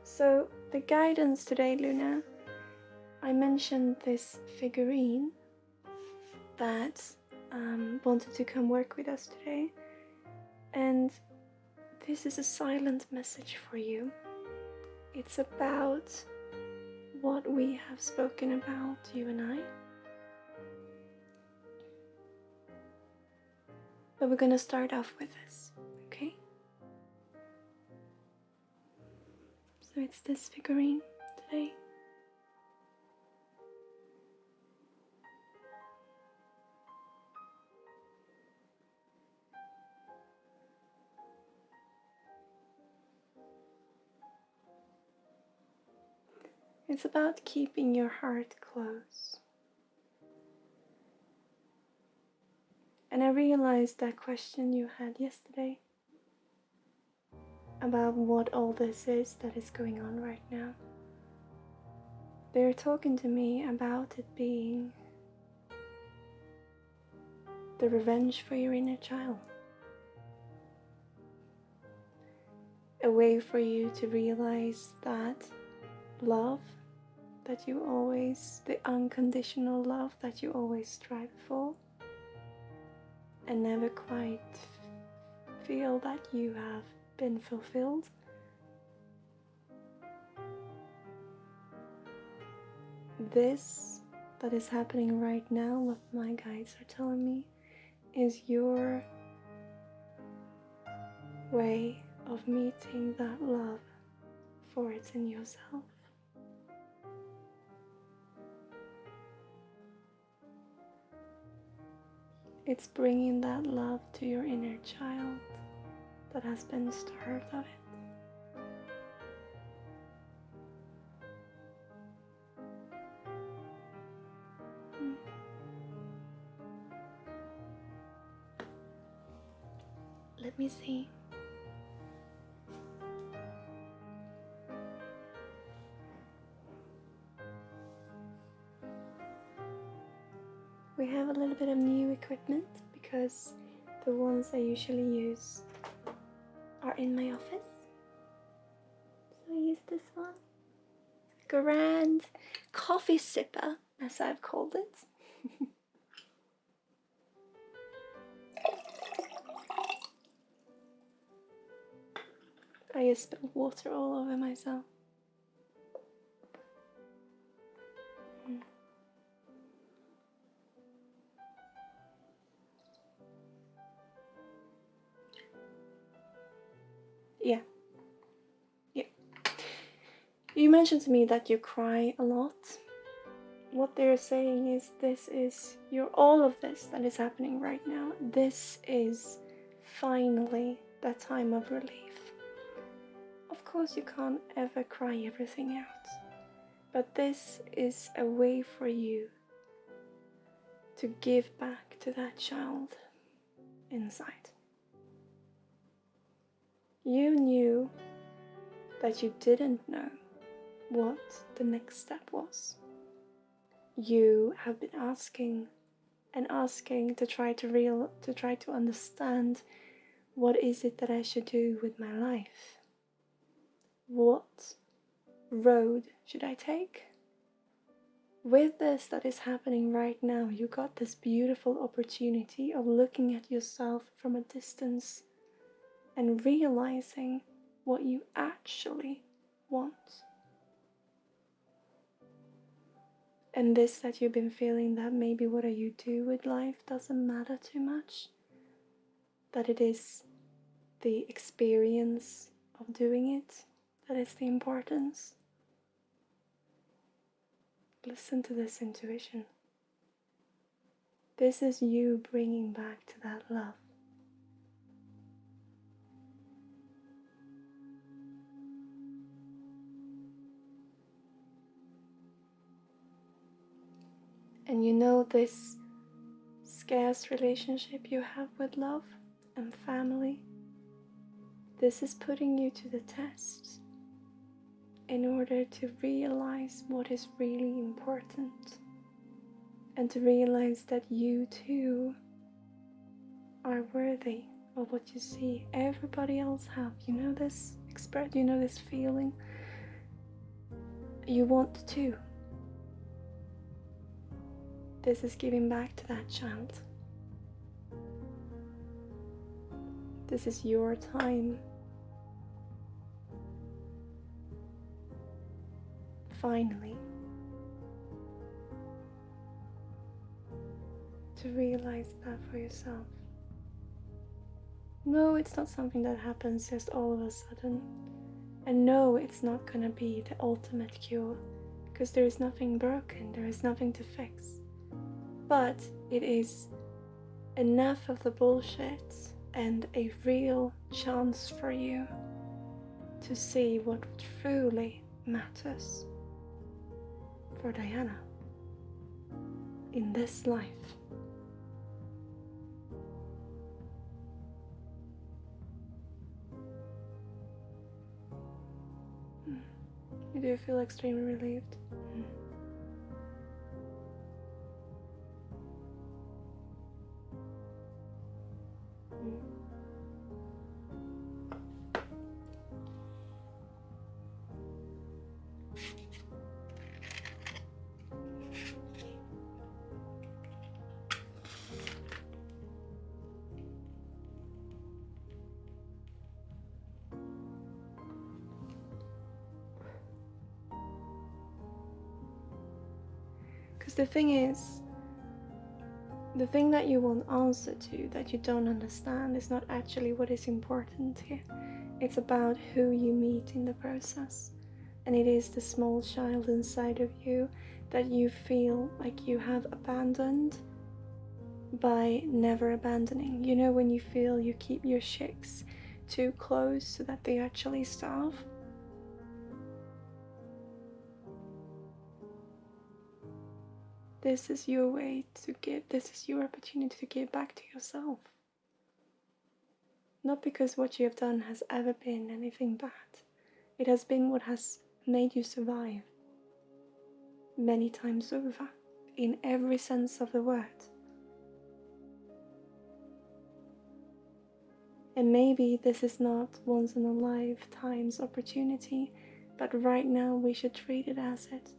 So the guidance today, Luna, I mentioned this figurine that wanted to come work with us today, and this is a silent message for you. It's about what we have spoken about, you and I. But we're gonna start off with this, okay? So it's this figurine today. It's about keeping your heart close. And I realized that question you had yesterday about what all this is that is going on right now. They're talking to me about it being the revenge for your inner child. A way for you to realize that love that you always, the unconditional love that you always strive for and never quite feel that you have been fulfilled. This that is happening right now, what my guides are telling me, is your way of meeting that love for it in yourself. It's bringing that love to your inner child that has been starved of it. Let me see. We have a little bit of new equipment because the ones I usually use are in my office. So I use this one. Grand coffee sipper, as I've called it. I just spilled water all over myself. Yeah. You mentioned to me that you cry a lot. What they're saying is all of this that is happening right now. This is finally that time of relief. Of course you can't ever cry everything out, but this is a way for you to give back to that child inside. You knew that you didn't know what the next step was. You have been asking to try to understand, what is it that I should do with my life? What road should I take? With this that is happening right now, you got this beautiful opportunity of looking at yourself from a distance and realizing what you actually want. And this that you've been feeling, that maybe what you do with life doesn't matter too much, that it is the experience of doing it that is the importance. Listen to this intuition. This is you bringing back to that love. And you know this scarce relationship you have with love and family, this is putting you to the test in order to realize what is really important and to realize that you too are worthy of what you see everybody else have. You know this feeling? You want to. This is giving back to that child. This is your time. Finally, to realize that for yourself. No, it's not something that happens just all of a sudden. And no, it's not gonna be the ultimate cure, because there is nothing broken, there is nothing to fix. But it is enough of the bullshit and a real chance for you to see what truly matters for Diana in this life. You do feel extremely relieved. the thing is, the thing that you want answer to, that you don't understand, is not actually what is important here. It's about who you meet in the process. And it is the small child inside of you that you feel like you have abandoned by never abandoning. You know, when you feel you keep your chicks too close so that they actually starve? This is your way to give, this is your opportunity to give back to yourself. Not because what you have done has ever been anything bad. It has been what has made you survive many times over, in every sense of the word. And maybe this is not once in a lifetime's opportunity, but right now we should treat it as it.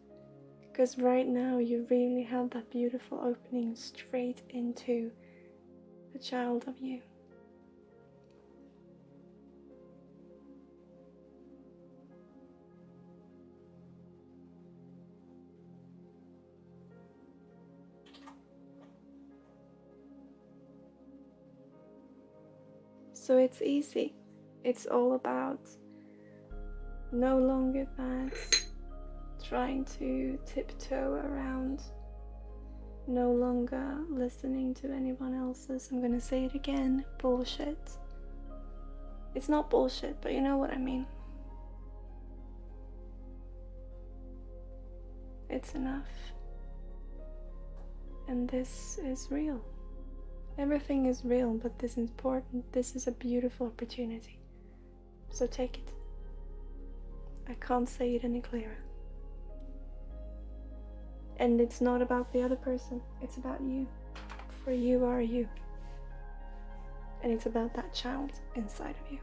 Because right now you really have that beautiful opening straight into the child of you. So it's easy. It's all about no longer that trying to tiptoe around, no longer listening to anyone else's, I'm gonna say it again, bullshit. It's not bullshit, but you know what I mean. It's enough. And this is real. Everything is real, but this is important. This is a beautiful opportunity. So take it. I can't say it any clearer. And it's not about the other person, it's about you. For you are you. And it's about that child inside of you.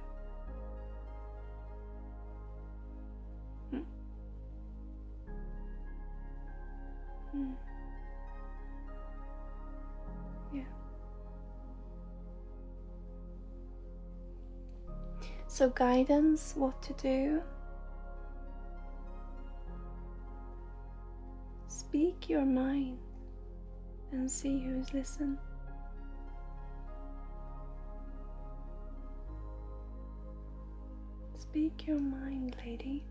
Yeah. So guidance, what to do. Speak your mind and see who's listening. Speak your mind, lady.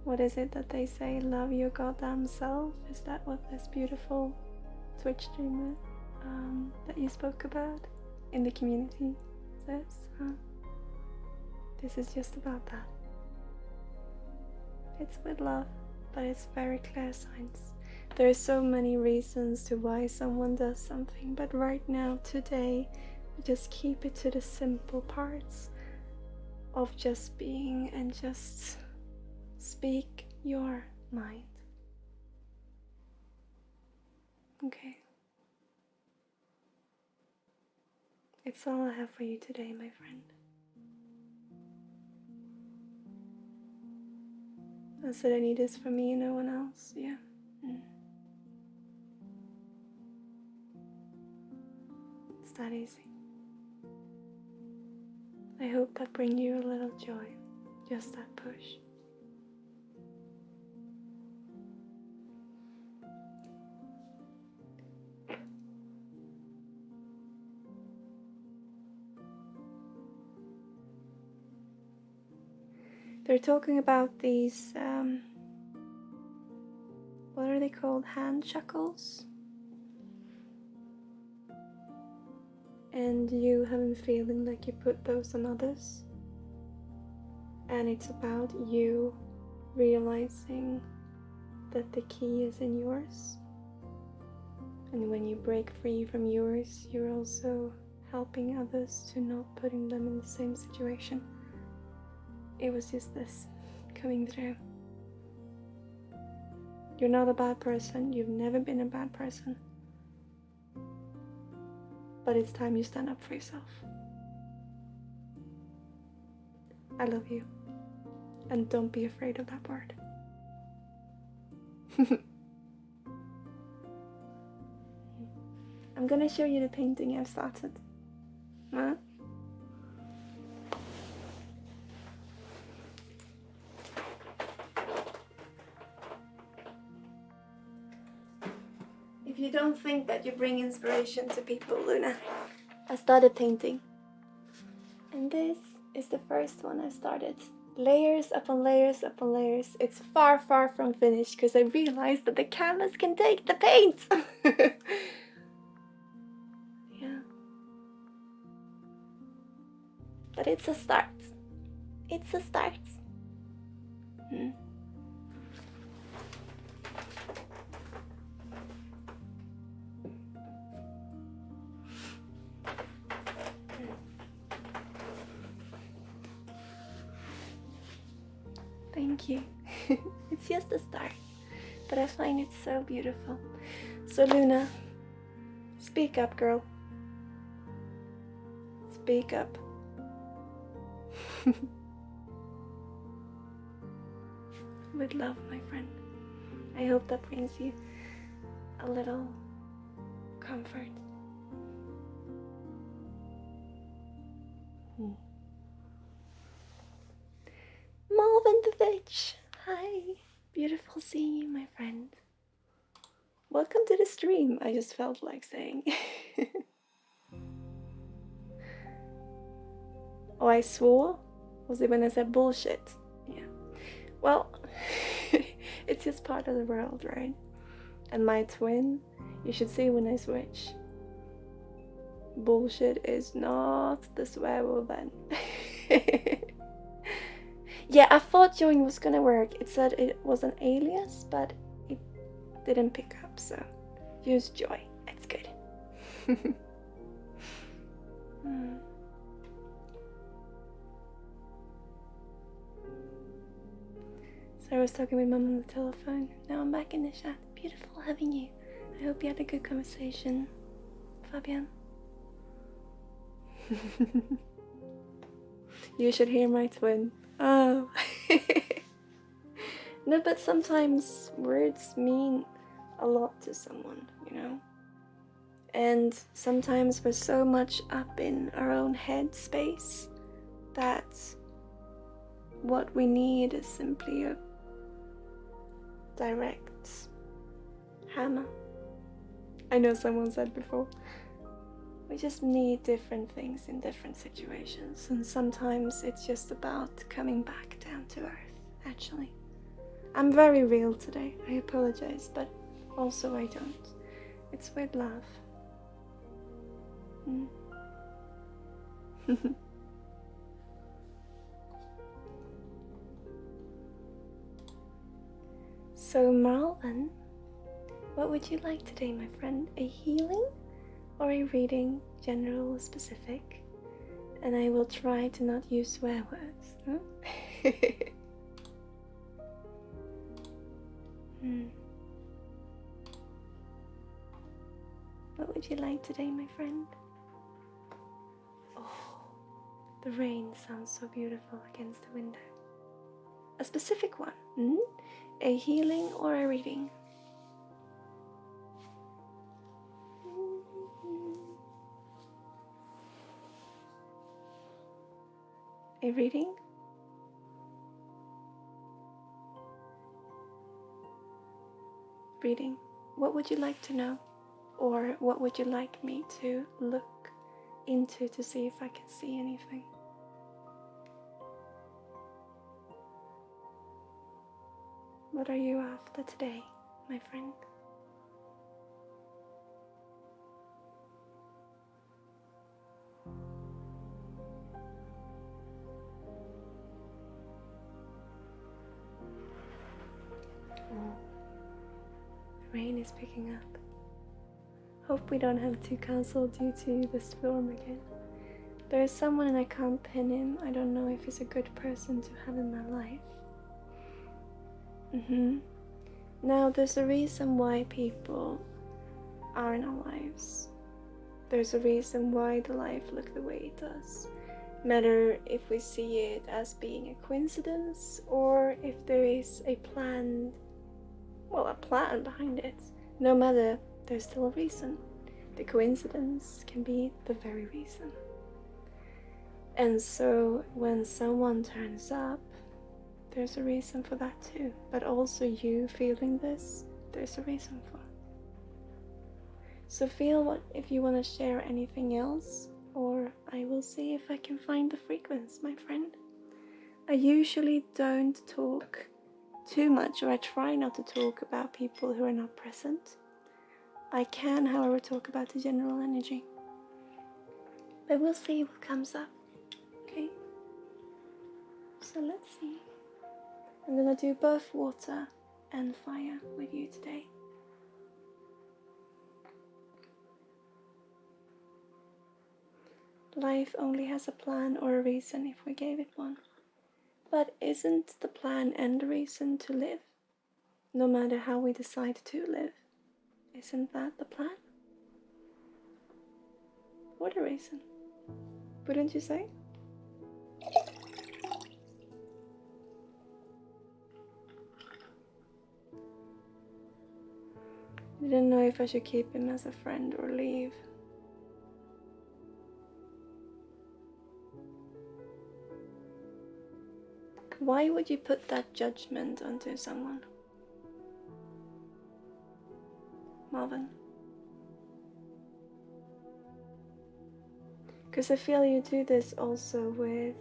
What is it that they say? Love your goddamn self? Is that what this beautiful Twitch streamer that you spoke about in the community says? This is just about that. It's with love, but it's very clear signs. There are so many reasons to why someone does something, but right now, today, just keep it to the simple parts of just being and just speak your mind. Okay. It's all I have for you today, my friend. I said I need this for me and no one else, yeah. It's that easy. I hope that brings you a little joy, just that push. They're talking about these, what are they called? Hand shackles? And you have been feeling like you put those on others. And it's about you realizing that the key is in yours. And when you break free from yours, you're also helping others to not putting them in the same situation. It was just this coming through. You're not a bad person. You've never been a bad person. But it's time you stand up for yourself. I love you. And don't be afraid of that word. I'm gonna show you the painting I've started. Huh? If you don't think that you bring inspiration to people, Luna, I started painting. And this is the first one I started. Layers upon layers upon layers. It's far, far from finished because I realized that the canvas can take the paint. Yeah. But it's a start. It's a start. Thank you. It's just a start, but I find it so beautiful. So Luna, speak up, girl. Speak up. With love, my friend. I hope that brings you a little comfort. Marvin the Witch. Hi. Beautiful seeing you, my friend. Welcome to the stream, I just felt like saying. Oh, I swore? Was it when I said bullshit? Yeah. Well, it's just part of the world, right? And my twin, you should see when I switch. Bullshit is not the swear word then. Yeah, I thought join was gonna work. It said it was an alias, but it didn't pick up, so use joy. It's good. So I was talking with Mum on the telephone. Now I'm back in the chat. Beautiful having you. I hope you had a good conversation, Fabian. You should hear my twin. Oh. No, but sometimes words mean a lot to someone, you know? And sometimes we're so much up in our own head space that what we need is simply a direct hammer. I know someone said before, we just need different things in different situations, and sometimes it's just about coming back down to earth, actually. I'm very real today, I apologize, but also I don't. It's with love. So Marlon, what would you like today, my friend? A healing or a reading, general or specific? And I will try to not use swear words. Huh? What would you like today, my friend? Oh, the rain sounds so beautiful against the window. A specific one? A healing or a reading? A reading? Reading. What would you like to know? Or what would you like me to look into to see if I can see anything? What are you after today, my friend? Oh, the rain is picking up. Hope we don't have to cancel due to the storm again. There is someone and I can't pin him. I don't know if he's a good person to have in my life. Now there's a reason why people are in our lives. There's a reason why the life looks the way it does. Matter if we see it as being a coincidence or if there is a plan behind it. No matter, there's still a reason. The coincidence can be the very reason. And so when someone turns up, there's a reason for that too. But also you feeling this, there's a reason for. So feel what if you want to share anything else, or I will see if I can find the frequency, my friend. I usually don't talk too much, or I try not to talk about people who are not present. I can, however, talk about the general energy. But we'll see what comes up. Okay? So let's see. I'm gonna do both water and fire with you today. Life only has a plan or a reason if we gave it one. But isn't the plan and the reason to live? No matter how we decide to live. Isn't that the plan? Or the reason? Wouldn't you say? I didn't know if I should keep him as a friend or leave. Why would you put that judgment onto someone? Marvin? Because I feel you do this also with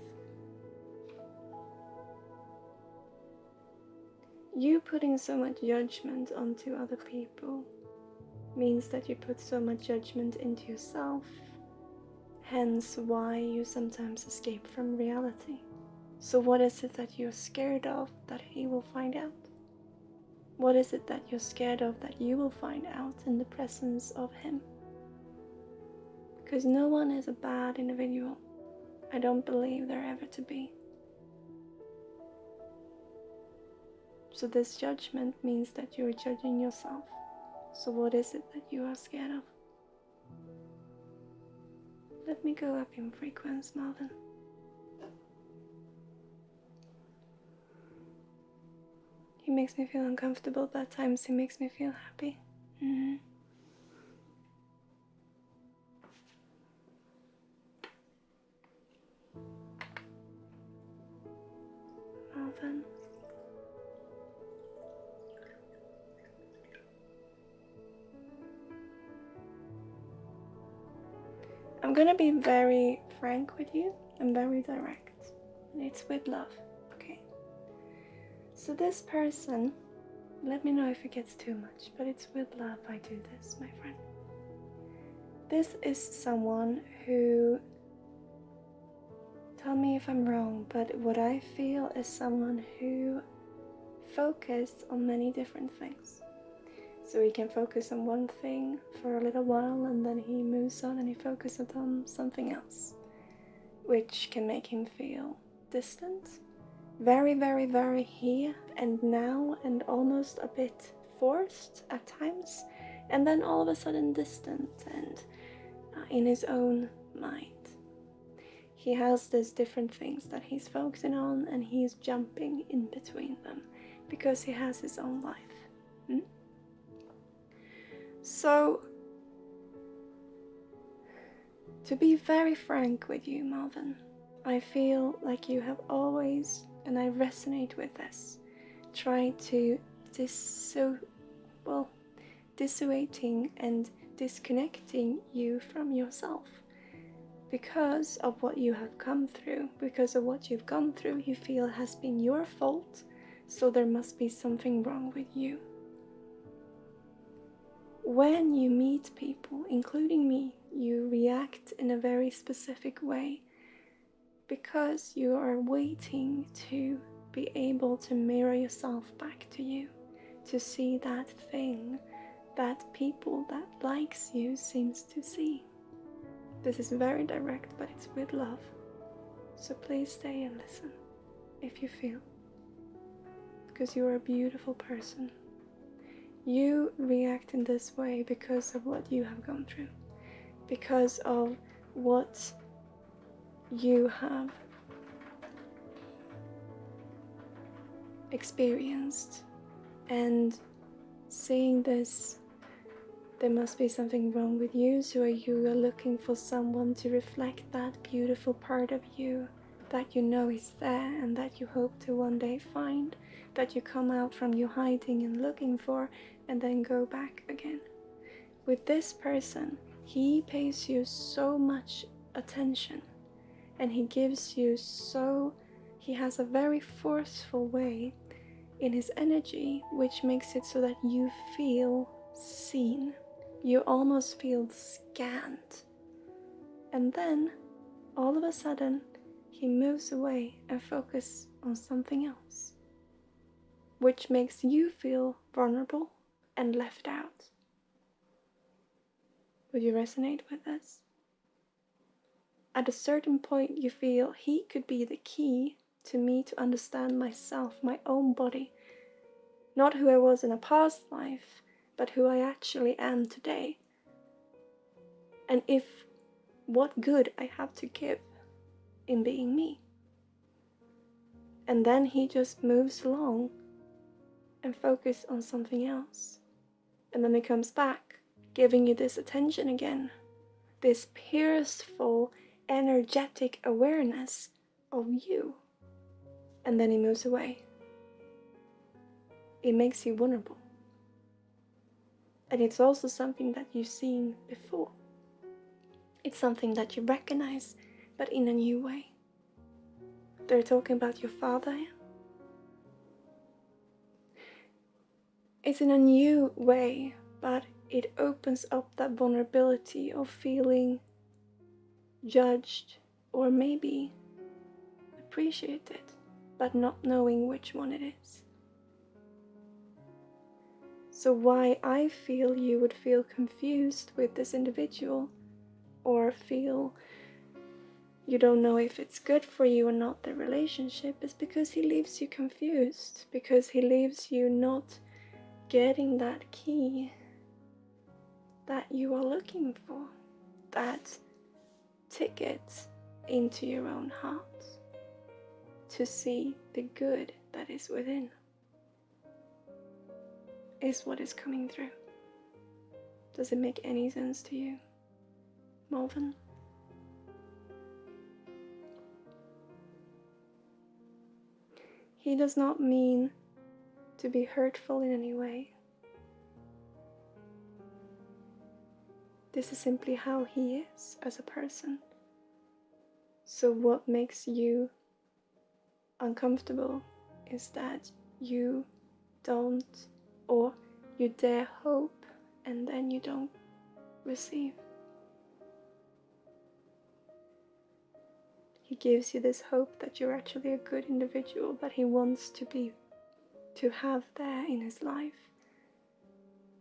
you putting so much judgment onto other people means that you put so much judgment into yourself, hence why you sometimes escape from reality. So what is it that you're scared of that he will find out? What is it that you're scared of that you will find out in the presence of him? Because no one is a bad individual. I don't believe there ever to be. So this judgment means that you're judging yourself. So what is it that you are scared of? Let me go up in frequency, Marvin. He makes me feel uncomfortable, but at times he makes me feel happy. Marvin. I'm gonna be very frank with you and very direct. And it's with love, okay? So this person, let me know if it gets too much, but it's with love I do this, my friend. This is someone who, tell me if I'm wrong, but what I feel is someone who focused on many different things. So he can focus on one thing for a little while and then he moves on and he focuses on something else, which can make him feel distant, very, very, very here and now, and almost a bit forced at times, and then all of a sudden distant and in his own mind. He has these different things that he's focusing on and he's jumping in between them because he has his own life. So, to be very frank with you, Marvin, I feel like you have always, and I resonate with this, tried to dissuading and disconnecting you from yourself. Because of what you have come through, because of what you've gone through, you feel has been your fault, so there must be something wrong with you. When you meet people, including me, you react in a very specific way because you are waiting to be able to mirror yourself back to you, to see that thing that people that likes you seems to see. This is very direct, but it's with love. So please stay and listen if you feel, because you are a beautiful person. You react in this way because of what you have gone through, because of what you have experienced, and seeing this, there must be something wrong with you, so you are looking for someone to reflect that beautiful part of you that you know is there and that you hope to one day find, that you come out from your hiding and looking for and then go back again. with this person, he pays you so much attention, and he has a very forceful way in his energy, which makes it so that you feel seen. You almost feel scanned. And then, all of a sudden, he moves away and focuses on something else, which makes you feel vulnerable and left out. Would you resonate with this? At a certain point, you feel he could be the key to me to understand myself, my own body. Not who I was in a past life, but who I actually am today. And what good I have to give in being me. And then he just moves along and focuses on something else. And then he comes back, giving you this attention again. This pierceful, energetic awareness of you. And then he moves away. It makes you vulnerable. And it's also something that you've seen before. It's something that you recognize, but in a new way. They're talking about your father. It's in a new way, but it opens up that vulnerability of feeling judged or maybe appreciated, but not knowing which one it is. So why I feel you would feel confused with this individual, or feel you don't know if it's good for you or not, the relationship, is because he leaves you confused, because he leaves you not getting that key that you are looking for, that ticket into your own heart, to see the good that is within, is what is coming through. Does it make any sense to you, Malvin? He does not mean to be hurtful in any way. This is simply how he is as a person. So what makes you uncomfortable is that you don't, or you dare hope and then you don't receive. He gives you this hope that you're actually a good individual, but he wants to have there in his life.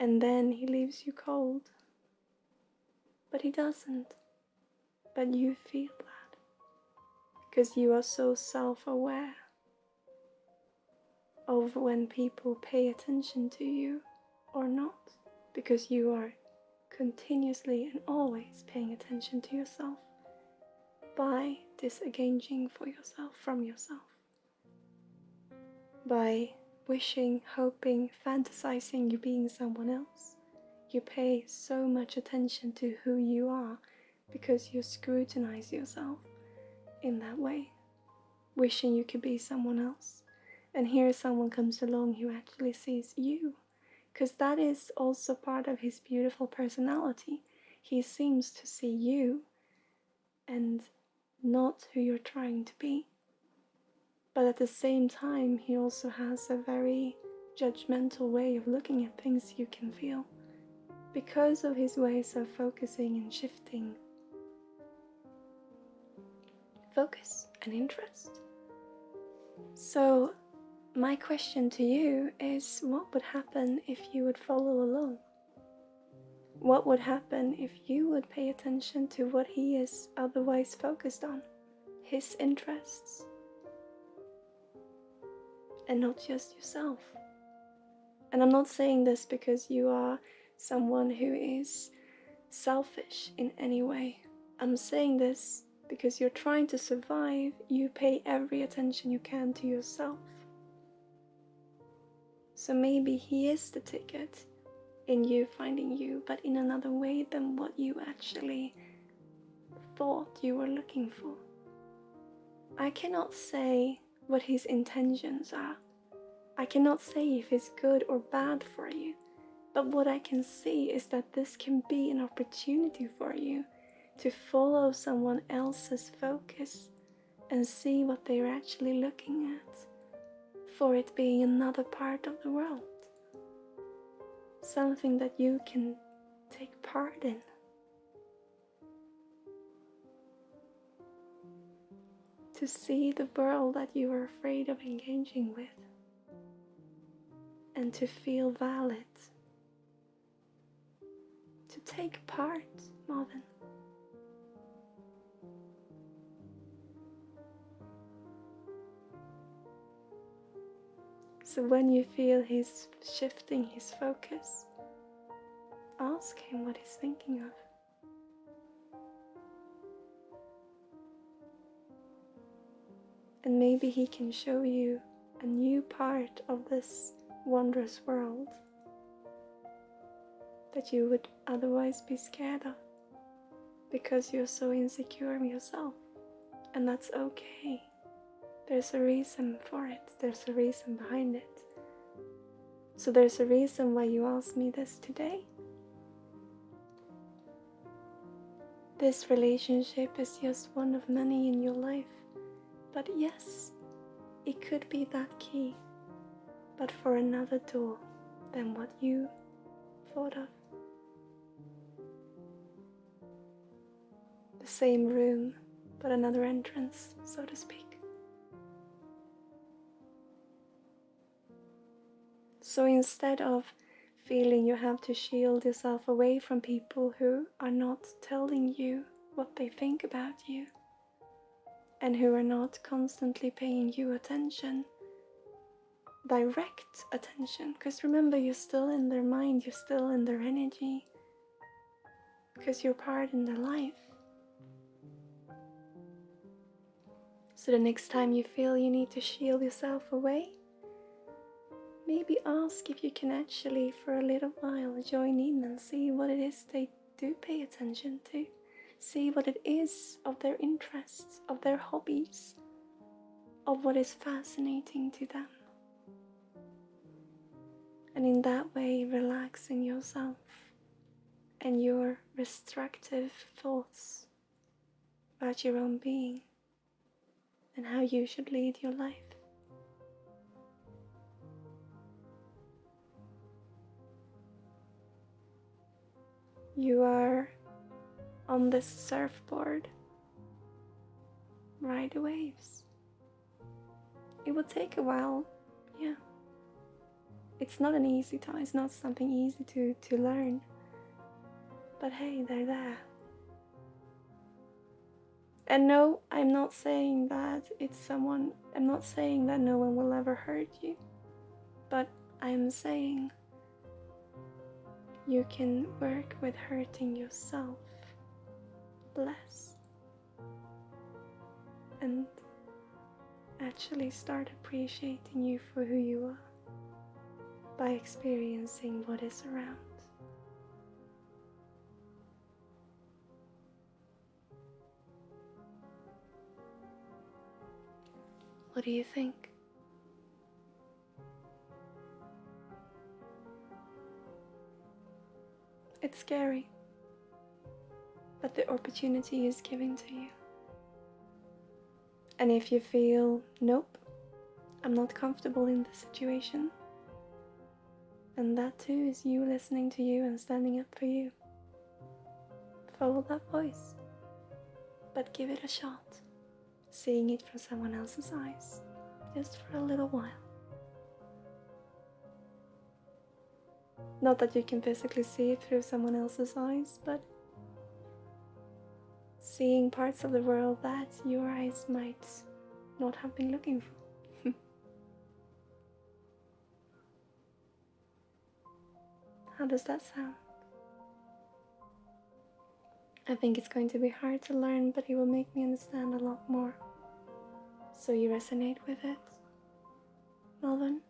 And then he leaves you cold. But he doesn't. But you feel that. Because you are so self-aware of when people pay attention to you or not. Because you are continuously and always paying attention to yourself by disengaging from yourself. By wishing, hoping, fantasizing you being someone else. You pay so much attention to who you are because you scrutinize yourself in that way, wishing you could be someone else. And here someone comes along who actually sees you, because that is also part of his beautiful personality. He seems to see you and not who you're trying to be. But at the same time, he also has a very judgmental way of looking at things you can feel, because of his ways of focusing and shifting focus and interest. So my question to you is, what would happen if you would follow along? What would happen if you would pay attention to what he is otherwise focused on, his interests, and not just yourself? And I'm not saying this because you are someone who is selfish in any way. I'm saying this because you're trying to survive. You pay every attention you can to yourself. So maybe he is the ticket in you finding you, but in another way than what you actually thought you were looking for. I cannot say what his intentions are. I cannot say if it's good or bad for you, But what I can see is that this can be an opportunity for you to follow someone else's focus and see what they're actually looking at, for it being another part of the world, something that you can take part in. To see the world that you are afraid of engaging with, and to feel valid, to take part, Marvin. So when you feel he's shifting his focus, ask him what he's thinking of. And maybe he can show you a new part of this wondrous world that you would otherwise be scared of because you're so insecure of yourself. And that's okay. There's a reason for it. There's a reason behind it. So there's a reason why you asked me this today. This relationship is just one of many in your life. But yes, it could be that key, but for another door than what you thought of. The same room, but another entrance, so to speak. So instead of feeling you have to shield yourself away from people who are not telling you what they think about you, and who are not constantly paying you attention, direct attention, because remember, you're still in their mind, you're still in their energy, because you're part in their life. So the next time you feel you need to shield yourself away, maybe ask if you can actually for a little while join in and see what it is they do pay attention to. See what it is of their interests, of their hobbies, of what is fascinating to them. And in that way, relaxing yourself and your restrictive thoughts about your own being and how you should lead your life. You are on this surfboard, ride the waves. It will take a while, yeah. It's not an easy time, it's not something easy to learn. But hey, they're there. And no, I'm not saying that I'm not saying that no one will ever hurt you. But I'm saying you can work with hurting yourself less. And actually start appreciating you for who you are by experiencing what is around. What do you think? It's scary, but the opportunity is given to you. And if you feel, nope, I'm not comfortable in this situation, and that too is you listening to you and standing up for you. Follow that voice, but give it a shot, seeing it from someone else's eyes, just for a little while. Not that you can physically see it through someone else's eyes, but seeing parts of the world that your eyes might not have been looking for. How does that sound? I think it's going to be hard to learn, but it will make me understand a lot more. So you resonate with it, Melvin?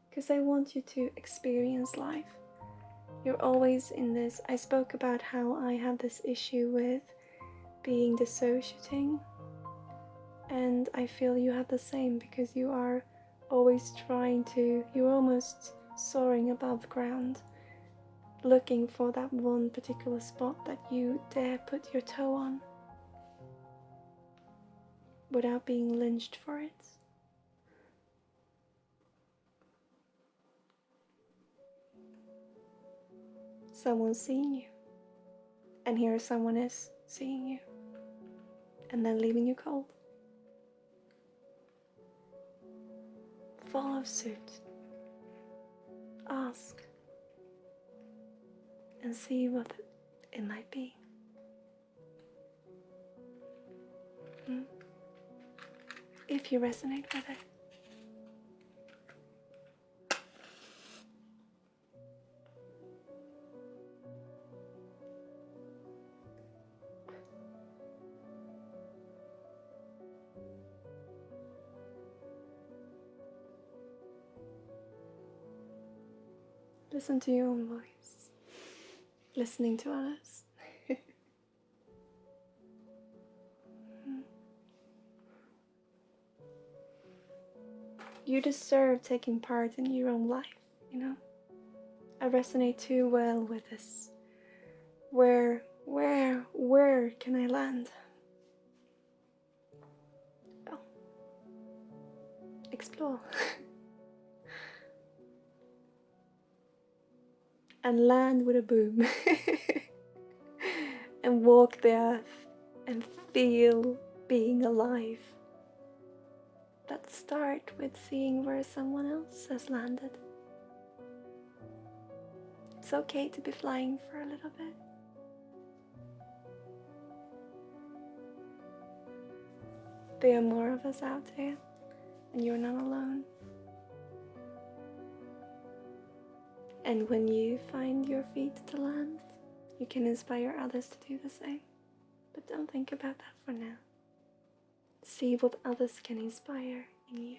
Because I want you to experience life. You're always in this. I spoke about how I have this issue with being dissociating, and I feel you have the same, because you are always you're almost soaring above ground, looking for that one particular spot that you dare put your toe on without being lynched for it. Someone's seeing you, and here someone is seeing you, and then leaving you cold. Follow suit. Ask and see what it might be. If you resonate with it. Listen to your own voice. Listening to others. You deserve taking part in your own life, you know? I resonate too well with this. Where can I land? Oh. Explore. And land with a boom. And walk the earth and feel being alive. Let's start with seeing where someone else has landed. It's okay to be flying for a little bit. There are more of us out there, and you're not alone. And when you find your feet to land, you can inspire others to do the same. But don't think about that for now. See what others can inspire in you.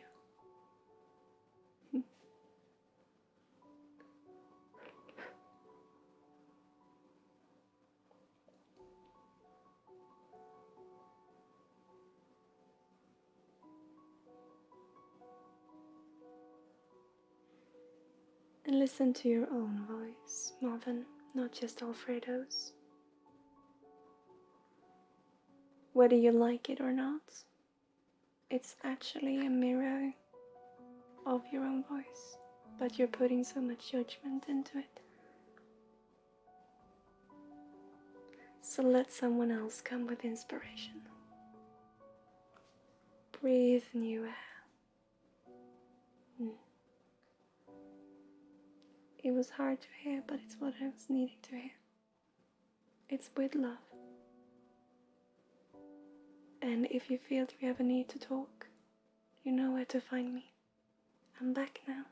And listen to your own voice, Marvin, not just Alfredo's. Whether you like it or not, it's actually a mirror of your own voice, but you're putting so much judgment into it. So let someone else come with inspiration. Breathe new air. It was hard to hear, but it's what I was needing to hear. It's with love. And if you feel you have a need to talk, you know where to find me. I'm back now.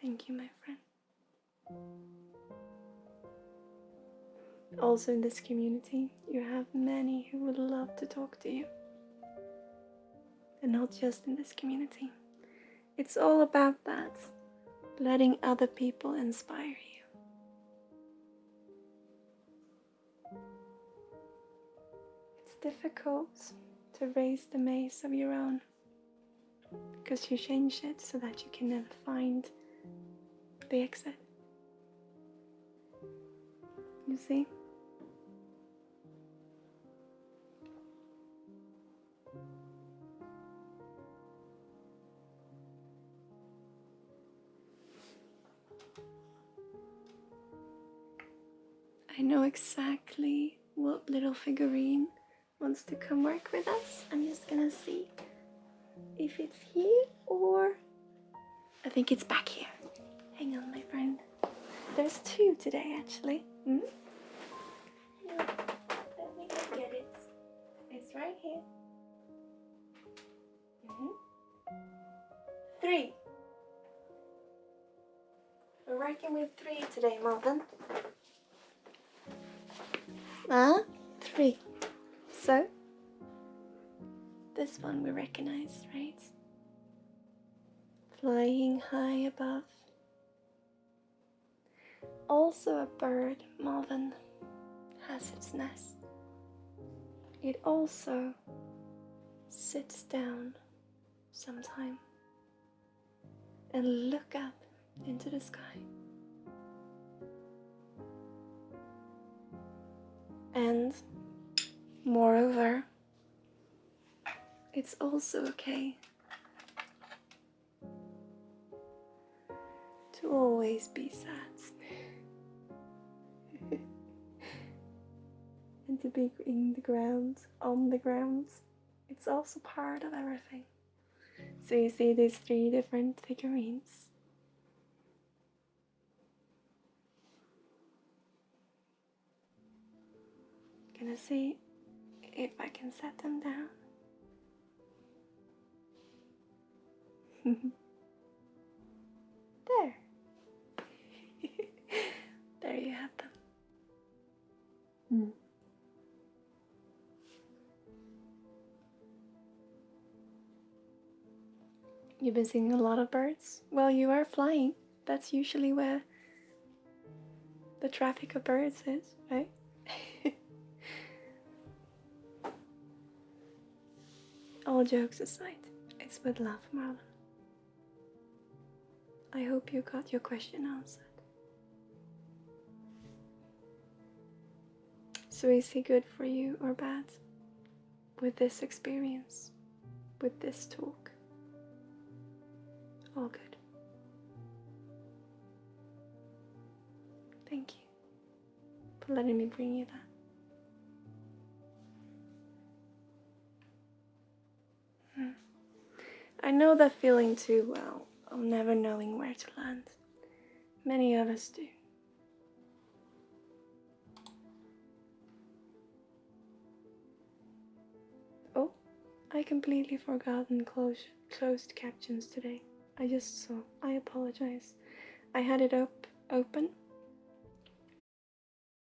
Thank you, my friend. Also in this community, you have many who would love to talk to you. And not just in this community. It's all about that. Letting other people inspire you. It's difficult to raise the maze of your own, because you change it so that you can never find the exit. You see? I know exactly what little figurine wants to come work with us. I'm just gonna see if it's here or... I think it's back here. Hang on, my friend. There's two today, actually. Let me go get it. It's right here. 3. We're working with 3 today, Marvin. 3. So, this one we recognize, right? Flying high above. Also a bird, Marvin, has its nest. It also sits down sometime and look up into the sky. And moreover, it's also okay to always be sad and to be in the ground, on the ground. It's also part of everything. So you see these 3 different figurines. Gonna see if I can set them down. There. There you have them. You've been seeing a lot of birds? Well, you are flying. That's usually where the traffic of birds is, right? All jokes aside, it's with love, Marlon. I hope you got your question answered. So is he good for you or bad? With this experience? With this talk? All good. Thank you for letting me bring you that. I know that feeling too well, of never knowing where to land. Many of us do. Oh, I completely forgotten closed captions today. I just saw. I apologize. I had it open,